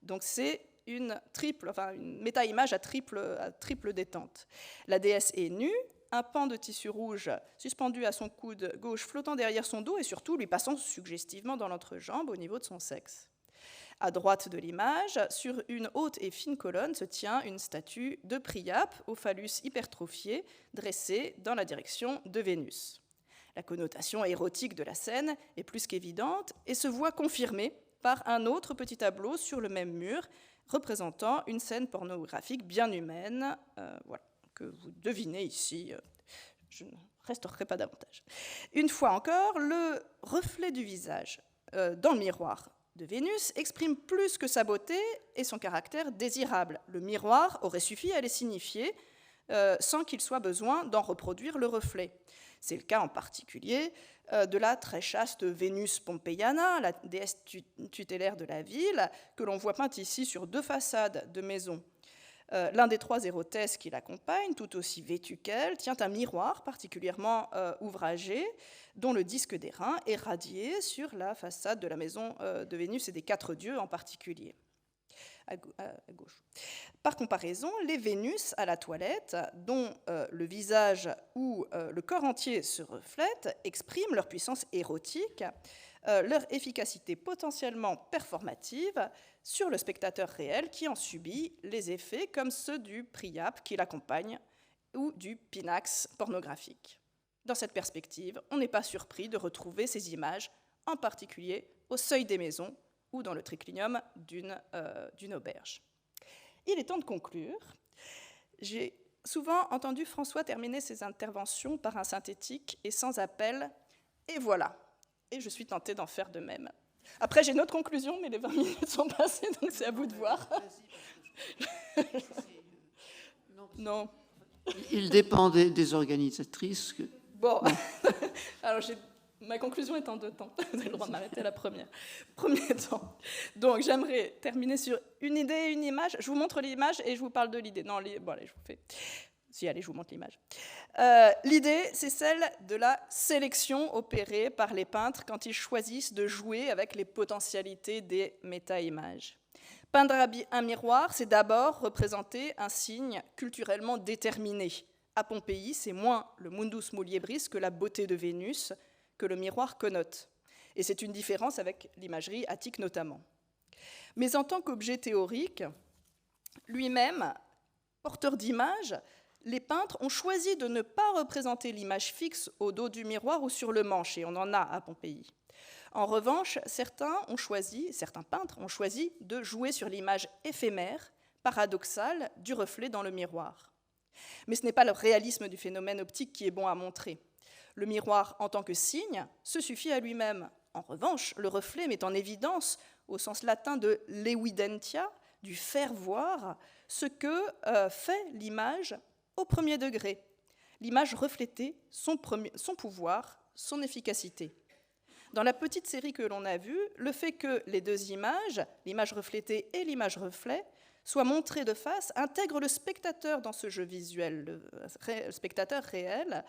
Donc c'est une méta-image à triple détente. La déesse est nue, un pan de tissu rouge suspendu à son coude gauche flottant derrière son dos et surtout lui passant suggestivement dans l'entrejambe au niveau de son sexe. À droite de l'image, sur une haute et fine colonne, se tient une statue de Priape au phallus hypertrophié, dressée dans la direction de Vénus. La connotation érotique de la scène est plus qu'évidente et se voit confirmée par un autre petit tableau sur le même mur, représentant une scène pornographique bien humaine, que vous devinez ici. Je ne resterai pas davantage. Une fois encore, le reflet du visage dans le miroir de Vénus exprime plus que sa beauté et son caractère désirable. Le miroir aurait suffi à les signifier sans qu'il soit besoin d'en reproduire le reflet. C'est le cas en particulier de la très chaste Vénus Pompeiana, la déesse tutélaire de la ville, que l'on voit peinte ici sur 2 façades de maisons. L'un des 3 hérotesses qui l'accompagnent, tout aussi vêtu qu'elle, tient un miroir particulièrement ouvragé, dont le disque d'airain est radié sur la façade de la maison de Vénus et des 4 dieux en particulier, à gauche. Par comparaison, les Vénus à la toilette, dont le visage ou le corps entier se reflètent, expriment leur puissance érotique, leur efficacité potentiellement performative sur le spectateur réel qui en subit les effets comme ceux du Priape qui l'accompagne ou du pinax pornographique. Dans cette perspective, on n'est pas surpris de retrouver ces images, en particulier au seuil des maisons ou dans le triclinium d'une auberge. Il est temps de conclure. J'ai souvent entendu François terminer ses interventions par un synthétique et sans appel, et voilà. Et je suis tentée d'en faire de même. Après, j'ai une autre conclusion, mais les 20 minutes sont passées, donc c'est à vous de voir. Non. Il dépend des organisatrices. Bon, alors Ma conclusion est en 2 temps. Vous avez le droit de m'arrêter à la première. Premier temps. Donc, j'aimerais terminer sur une idée et une image. Je vous montre l'image et je vous parle de l'idée. Non, bon, allez, je vous fais... Si, allez, je vous montre l'image. L'idée, c'est celle de la sélection opérée par les peintres quand ils choisissent de jouer avec les potentialités des méta-images. Peindre un miroir, c'est d'abord représenter un signe culturellement déterminé. À Pompéi, c'est moins le mundus muliebris que la beauté de Vénus que le miroir connote. Et c'est une différence avec l'imagerie attique notamment. Mais en tant qu'objet théorique, lui-même, porteur d'image, les peintres ont choisi de ne pas représenter l'image fixe au dos du miroir ou sur le manche, et on en a à Pompéi. En revanche, certains peintres ont choisi de jouer sur l'image éphémère, paradoxale, du reflet dans le miroir. Mais ce n'est pas le réalisme du phénomène optique qui est bon à montrer. Le miroir, en tant que signe, se suffit à lui-même. En revanche, le reflet met en évidence, au sens latin de l'evidentia, du faire voir, ce que fait l'image au premier degré. L'image reflétée, son pouvoir, son efficacité. Dans la petite série que l'on a vue, le fait que les 2 images, l'image reflétée et l'image reflet, soient montrées de face, intègre le spectateur dans ce jeu visuel, le spectateur réel,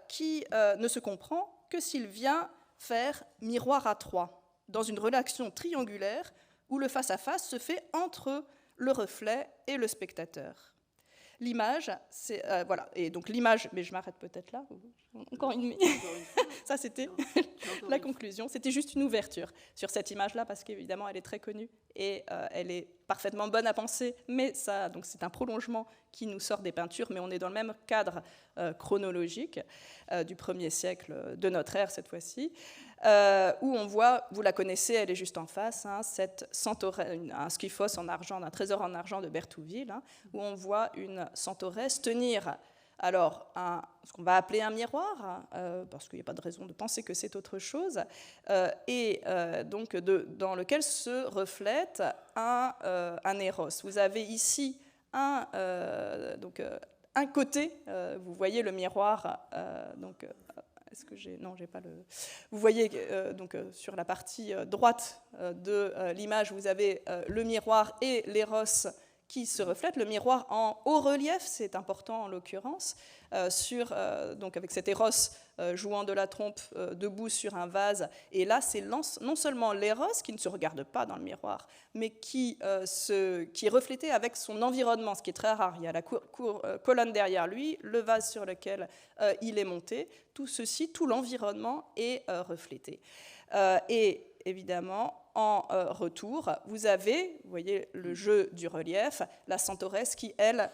qui ne se comprend que s'il vient faire miroir à 3, dans une relation triangulaire où le face-à-face se fait entre le reflet et le spectateur. L'image, c'est... voilà, et donc l'image, mais je m'arrête peut-être là, encore une minute. Ça, c'était la conclusion. C'était juste une ouverture sur cette image-là, parce qu'évidemment, elle est très connue et elle est parfaitement bonne à penser, mais ça, donc c'est un prolongement qui nous sort des peintures, mais on est dans le même cadre chronologique du 1er siècle de notre ère, cette fois-ci, où on voit, vous la connaissez, elle est juste en face, hein, cette centauresse, un skyphos en argent, un trésor en argent de Berthouville, hein, où on voit une centauresse tenir alors ce qu'on va appeler un miroir, parce qu'il n'y a pas de raison de penser que c'est autre chose, et donc dans lequel se reflète un éros. Vous avez ici un côté, vous voyez le miroir, donc est-ce que j'ai... Non, j'ai pas le... Vous voyez sur la partie droite de l'image, vous avez le miroir et l'éros qui se reflètent. Le miroir en haut relief, c'est important en l'occurrence, donc avec cet éros jouant de la trompe debout sur un vase. Et là, c'est non seulement l'éros qui ne se regarde pas dans le miroir, mais qui est reflété avec son environnement, ce qui est très rare. Il y a la colonne derrière lui, le vase sur lequel il est monté. Tout ceci, tout l'environnement est reflété. Et évidemment, en retour, vous voyez le jeu du relief, la centauresse qui, elle,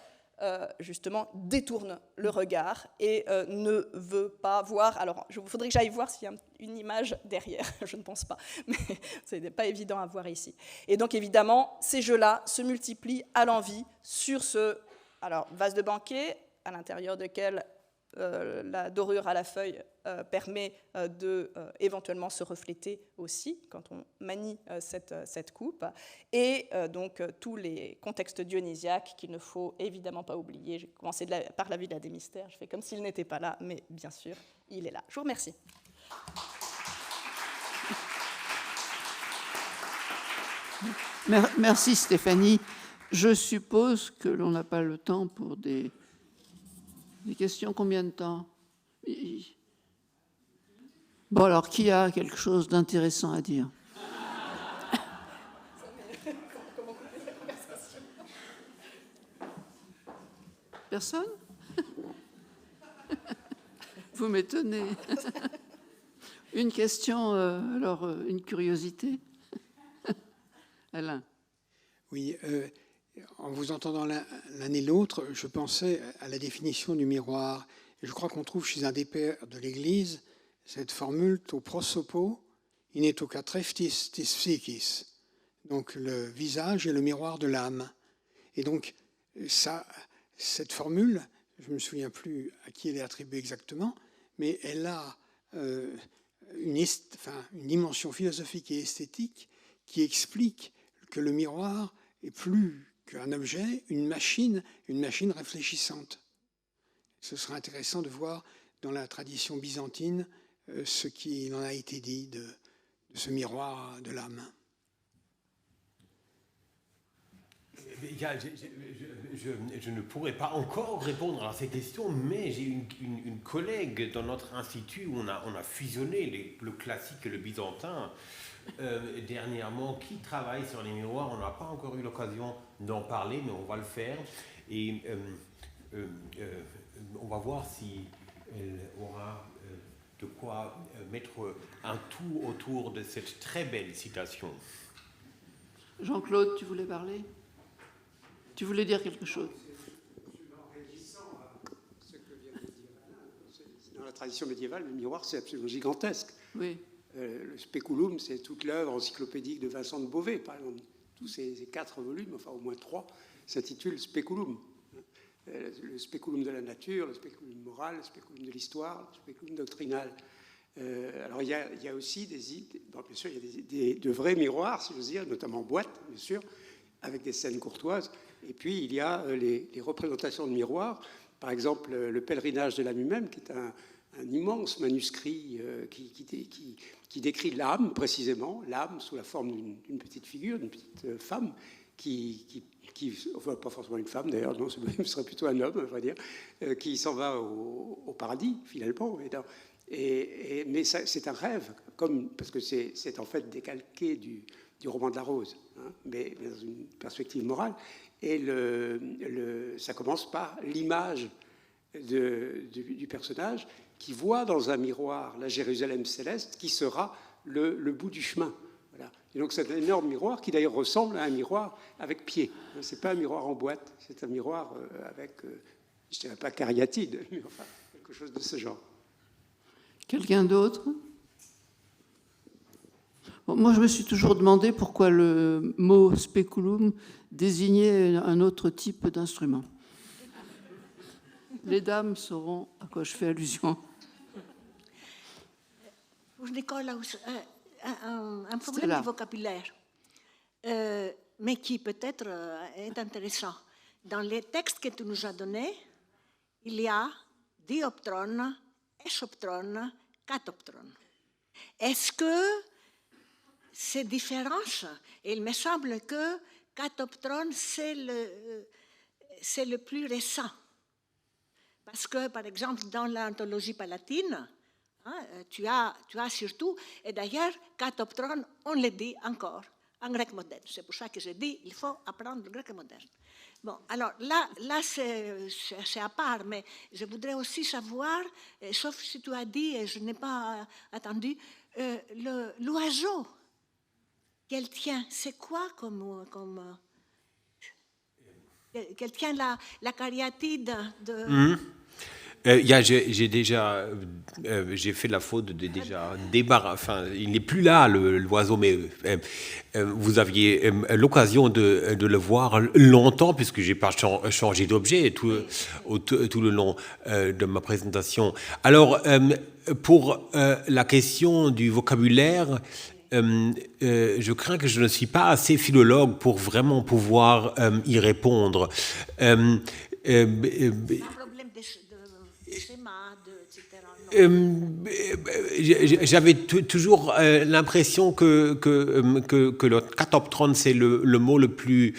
justement, détourne le regard et ne veut pas voir. Alors, il faudrait que j'aille voir s'il y a une image derrière, je ne pense pas, mais ce n'est pas évident à voir ici. Et donc, évidemment, ces jeux-là se multiplient à l'envi sur ce vase de banquet, à l'intérieur duquel la dorure à la feuille permet de éventuellement se refléter aussi quand on manie cette coupe, et donc tous les contextes dionysiaques qu'il ne faut évidemment pas oublier. J'ai commencé par la Villa des Mystères, je fais comme s'il n'était pas là, mais bien sûr, il est là. Je vous remercie. Merci Stéphanie. Je suppose que l'on n'a pas le temps pour des questions. Combien de temps? Bon, alors, qui a quelque chose d'intéressant à dire? Personne? Vous m'étonnez. Une question, une curiosité? Alain? Oui, en vous entendant l'un et l'autre, je pensais à la définition du miroir. Et je crois qu'on trouve chez un des pères de l'Église cette formule « to prosopo, in etoka treftis tis psychis ». Donc le visage est le miroir de l'âme. Et donc cette formule, je ne me souviens plus à qui elle est attribuée exactement, mais elle a une dimension philosophique et esthétique qui explique que le miroir est plus qu'un objet, une machine réfléchissante. Ce sera intéressant de voir dans la tradition byzantine ce qu'il en a été dit de ce miroir de l'âme. Je ne pourrais pas encore répondre à ces questions, mais j'ai une collègue dans notre institut où on a fusionné le classique et le byzantin dernièrement, qui travaille sur les miroirs. On n'a pas encore eu l'occasion d'en parler, mais on va le faire. Et on va voir si elle aura de quoi mettre un tout autour de cette très belle citation. Jean-Claude, tu voulais parler ? Tu voulais dire quelque chose ? Dans la tradition médiévale, le miroir, c'est absolument gigantesque. Oui. Le Speculum, c'est toute l'œuvre encyclopédique de Vincent de Beauvais, par exemple. Tous ces 4 volumes, enfin au moins 3, s'intitulent Speculum. Le Speculum de la nature, le Speculum moral, le Speculum de l'histoire, le Speculum doctrinal. Alors il y a aussi bien sûr, il y a de vrais miroirs, si j'ose dire, notamment en boîte, bien sûr, avec des scènes courtoises. Et puis il y a les représentations de miroirs. Par exemple, le Pèlerinage de l'âme humaine, qui est un immense manuscrit qui décrit l'âme, précisément, l'âme sous la forme d'une petite figure, d'une petite femme, enfin pas forcément une femme d'ailleurs, non, ce serait plutôt un homme, on va dire, qui s'en va au paradis, finalement. Mais c'est un rêve, parce que c'est en fait décalqué du roman de la Rose, hein, mais dans une perspective morale. Et ça commence par l'image du personnage qui voit dans un miroir la Jérusalem céleste qui sera le bout du chemin. Voilà. Et donc c'est un énorme miroir qui d'ailleurs ressemble à un miroir avec pied. Ce n'est pas un miroir en boîte, c'est un miroir avec, je ne dirais pas cariatide, mais enfin quelque chose de ce genre. Quelqu'un d'autre ? Bon, moi, je me suis toujours demandé pourquoi le mot speculum désignait un autre type d'instrument. Les dames sauront à quoi je fais allusion. Pour Nicole, un problème de vocabulaire, mais qui peut-être est intéressant. Dans les textes que tu nous as donnés, il y a dioptron, ésoptron, catoptron. Est-ce que ces différences, il me semble que catoptron, c'est le plus récent. Parce que, par exemple, dans l'anthologie palatine, hein, tu as surtout, et d'ailleurs, catoptron, on le dit encore en grec moderne. C'est pour ça que je dis qu'il faut apprendre le grec moderne. Bon, alors là c'est à part, mais je voudrais aussi savoir, sauf si tu as dit, et je n'ai pas attendu, l'oiseau qu'elle tient, c'est quoi comme qu'elle tient la cariatide de... J'ai fait la faute de déjà débarrasser. Enfin, il n'est plus là, l'oiseau, mais vous aviez l'occasion de le voir longtemps, puisque je n'ai pas changé d'objet tout le long de ma présentation. Alors, pour la question du vocabulaire, je crains que je ne suis pas assez philologue pour vraiment pouvoir y répondre. Un problème de schéma, etc. J'avais toujours l'impression que le catoptron, c'est le mot le plus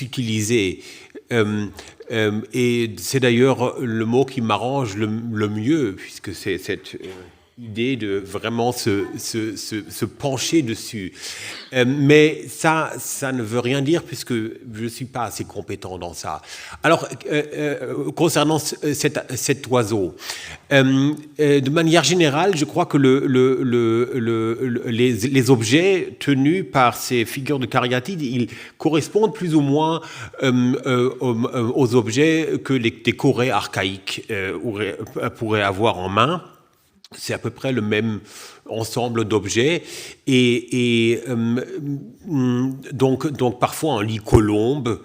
utilisé. Et c'est d'ailleurs le mot qui m'arrange le mieux, puisque c'est cette idée de vraiment se pencher dessus. Mais ça ne veut rien dire, puisque je ne suis pas assez compétent dans ça. Alors, concernant cet oiseau, de manière générale, je crois que les objets tenus par ces figures de cariatide, ils correspondent plus ou moins aux objets que les décorés archaïques pourraient avoir en main. C'est à peu près le même ensemble d'objets. Et donc, parfois, on lit colombe.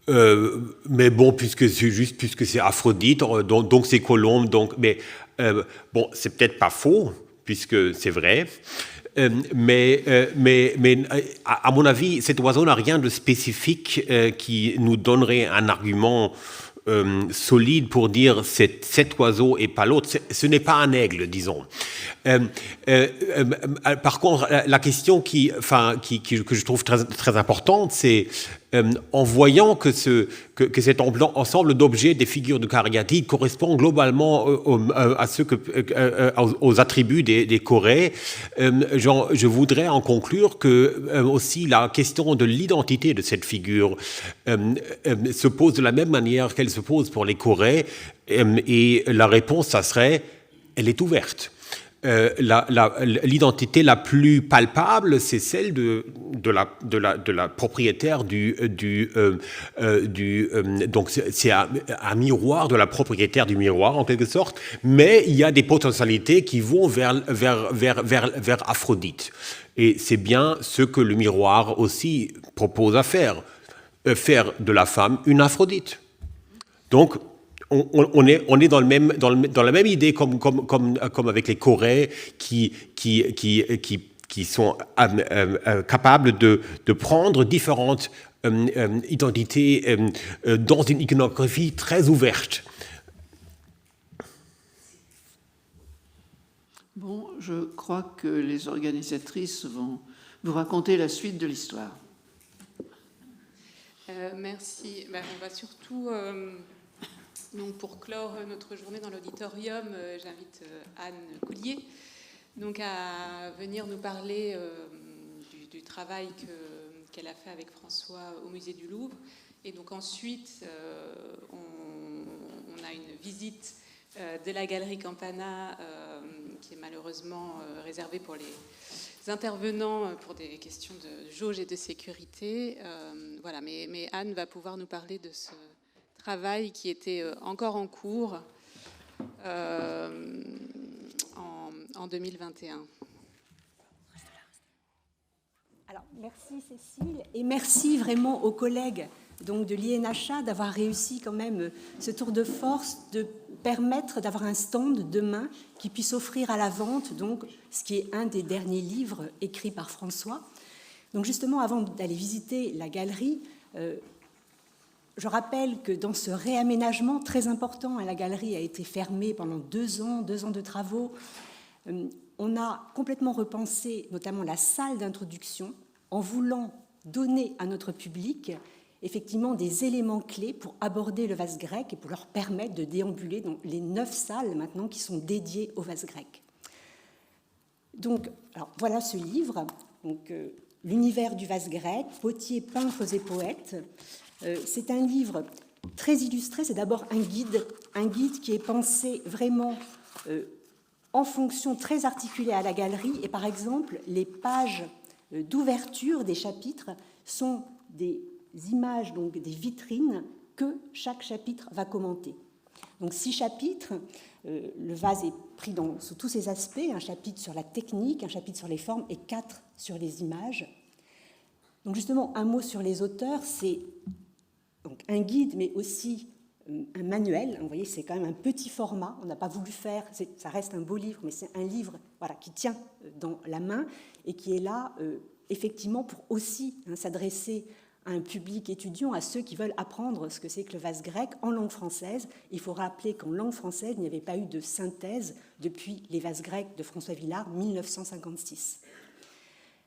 Mais bon, puisque c'est Aphrodite, donc c'est colombe. Mais bon, c'est peut-être pas faux, puisque c'est vrai. Mais à mon avis, cet oiseau n'a rien de spécifique qui nous donnerait un argument solide pour dire cet oiseau et pas l'autre. Ce n'est pas un aigle, disons. Par contre, la question que je trouve très importante, c'est en voyant que cet ensemble d'objets, des figures de cariatide, correspond globalement aux attributs des Corées, je voudrais en conclure que aussi la question de l'identité de cette figure se pose de la même manière qu'elle se pose pour les Corées, et la réponse, ça serait, elle est ouverte. L'identité la plus palpable, c'est celle de la propriétaire donc c'est un miroir de la propriétaire du miroir en quelque sorte, mais il y a des potentialités qui vont vers Aphrodite, et c'est bien ce que le miroir aussi propose à faire de la femme une Aphrodite. Donc on est dans la même idée comme avec les Corées qui sont capables de prendre différentes identités dans une iconographie très ouverte. Bon, je crois que les organisatrices vont vous raconter la suite de l'histoire. Merci. On va surtout... Donc pour clore notre journée dans l'auditorium, j'invite Anne Coulier donc à venir nous parler du travail qu'elle a fait avec François au musée du Louvre. Et donc ensuite, on a une visite de la galerie Campana qui est malheureusement réservée pour les intervenants pour des questions de jauge et de sécurité. Voilà, mais Anne va pouvoir nous parler de ce travail qui était encore en cours en 2021. Alors, merci Cécile, et merci vraiment aux collègues donc, de l'INHA d'avoir réussi quand même ce tour de force de permettre d'avoir un stand demain qui puisse offrir à la vente donc, ce qui est un des derniers livres écrits par François. Donc justement, avant d'aller visiter la galerie, je rappelle que dans ce réaménagement très important, la galerie a été fermée pendant 2 ans de travaux. On a complètement repensé notamment la salle d'introduction en voulant donner à notre public effectivement des éléments clés pour aborder le vase grec et pour leur permettre de déambuler dans les 9 salles maintenant qui sont dédiées au vase grec. Donc, alors, voilà ce livre, donc, L'univers du vase grec, potiers, peintres et poètes. C'est un livre très illustré, c'est d'abord un guide qui est pensé vraiment en fonction très articulée à la galerie. Et par exemple, les pages d'ouverture des chapitres sont des images, donc des vitrines que chaque chapitre va commenter. Donc 6 chapitres, le vase est pris sous tous ses aspects, un chapitre sur la technique, un chapitre sur les formes et 4 sur les images. Donc justement, un mot sur les auteurs, c'est donc un guide, mais aussi un manuel. Vous voyez, c'est quand même un petit format. On n'a pas voulu faire, ça reste un beau livre, mais c'est un livre voilà, qui tient dans la main et qui est là, effectivement, pour aussi s'adresser à un public étudiant, à ceux qui veulent apprendre ce que c'est que le vase grec en langue française. Il faut rappeler qu'en langue française, il n'y avait pas eu de synthèse depuis les vases grecs de François Villard, 1956.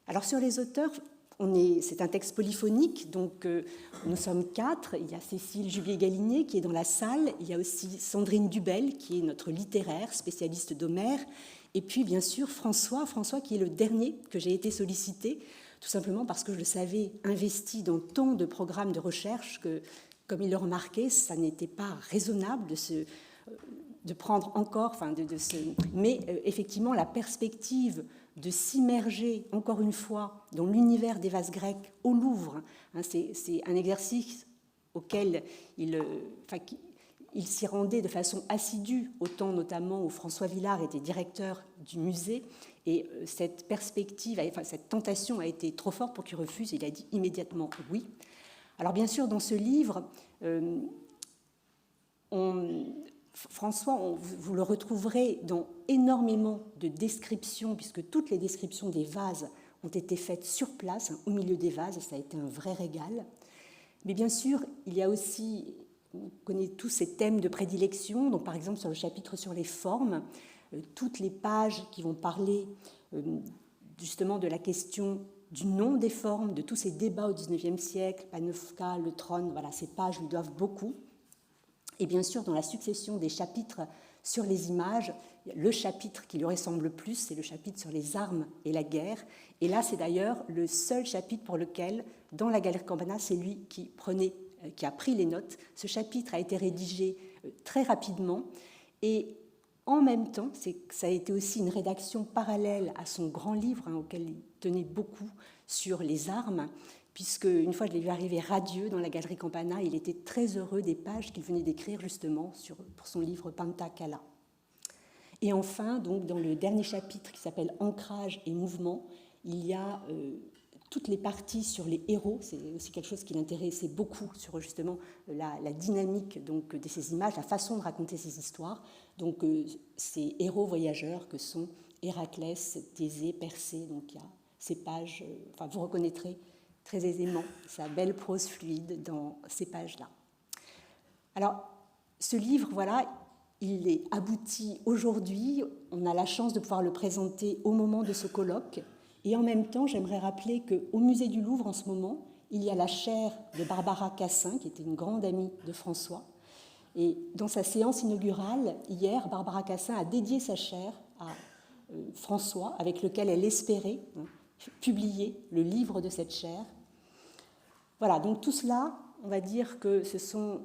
Alors, sur les auteurs, c'est un texte polyphonique, donc nous sommes 4. Il y a Cécile Jubier-Galinier qui est dans la salle, il y a aussi Sandrine Dubel qui est notre littéraire, spécialiste d'Homère, et puis bien sûr François qui est le dernier que j'ai été sollicité, tout simplement parce que je le savais investi dans tant de programmes de recherche que, comme il le remarquait, ça n'était pas raisonnable de prendre encore, mais effectivement la perspective de s'immerger encore une fois dans l'univers des vases grecs au Louvre. C'est un exercice auquel il s'y rendait de façon assidue, au temps notamment où François Villard était directeur du musée, et cette perspective, cette tentation a été trop forte pour qu'il refuse, et il a dit immédiatement oui. Alors bien sûr, dans ce livre, François, vous le retrouverez dans énormément de descriptions, puisque toutes les descriptions des vases ont été faites sur place, au milieu des vases, et ça a été un vrai régal. Mais bien sûr, il y a aussi on connaît tous ces thèmes de prédilection. Donc, par exemple, sur le chapitre sur les formes, toutes les pages qui vont parler justement de la question du nom des formes, de tous ces débats au XIXe siècle, Panofka, Le Trône, voilà, ces pages lui doivent beaucoup. Et bien sûr, dans la succession des chapitres sur les images, le chapitre qui lui ressemble le plus, c'est le chapitre sur les armes et la guerre. Et là, c'est d'ailleurs le seul chapitre pour lequel, dans la Galerie Campana, c'est lui qui a pris les notes. Ce chapitre a été rédigé très rapidement et en même temps, ça a été aussi une rédaction parallèle à son grand livre, auquel il tenait beaucoup, sur les armes, puisque une fois je l'ai vu arriver radieux dans la Galerie Campana, il était très heureux des pages qu'il venait d'écrire justement pour son livre Pantakala. Et enfin, donc, dans le dernier chapitre qui s'appelle Ancrage et mouvement, il y a toutes les parties sur les héros. C'est aussi quelque chose qui l'intéressait beaucoup sur justement la dynamique donc, de ces images, la façon de raconter ces histoires. Donc ces héros voyageurs que sont Héraclès, Thésée, Persée. Donc il y a ces pages, vous reconnaîtrez très aisément sa belle prose fluide dans ces pages-là. Alors ce livre, voilà, il est abouti aujourd'hui. On a la chance de pouvoir le présenter au moment de ce colloque. Et en même temps, j'aimerais rappeler qu'au Musée du Louvre, en ce moment, il y a la chaire de Barbara Cassin, qui était une grande amie de François. Et dans sa séance inaugurale, hier, Barbara Cassin a dédié sa chaire à François, avec lequel elle espérait publier le livre de cette chaire. Voilà, donc tout cela, on va dire que ce sont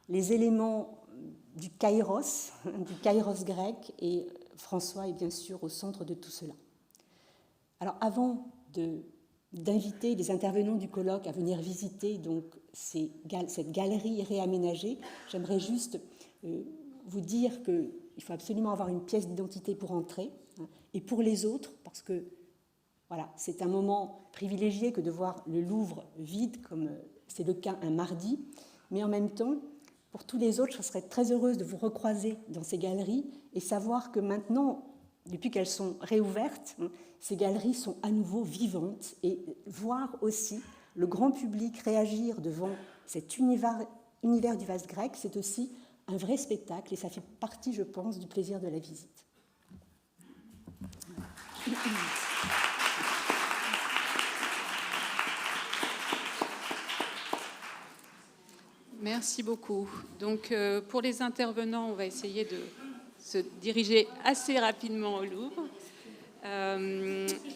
les éléments du kairos grec, et François est bien sûr au centre de tout cela. Alors, avant d'inviter les intervenants du colloque à venir visiter donc, cette galerie réaménagée, j'aimerais juste vous dire qu'il faut absolument avoir une pièce d'identité pour entrer, et pour les autres, parce que voilà, c'est un moment privilégié que de voir le Louvre vide, comme c'est le cas un mardi, mais en même temps, pour tous les autres, je serais très heureuse de vous recroiser dans ces galeries et savoir que maintenant, depuis qu'elles sont réouvertes, ces galeries sont à nouveau vivantes, et voir aussi le grand public réagir devant cet univers du vase grec, c'est aussi un vrai spectacle, et ça fait partie, je pense, du plaisir de la visite. Merci beaucoup. Donc, pour les intervenants, on va essayer de se diriger assez rapidement au Louvre.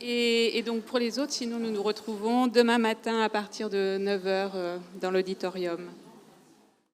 Et donc, pour les autres, sinon, nous nous retrouvons demain matin à partir de 9h dans l'auditorium.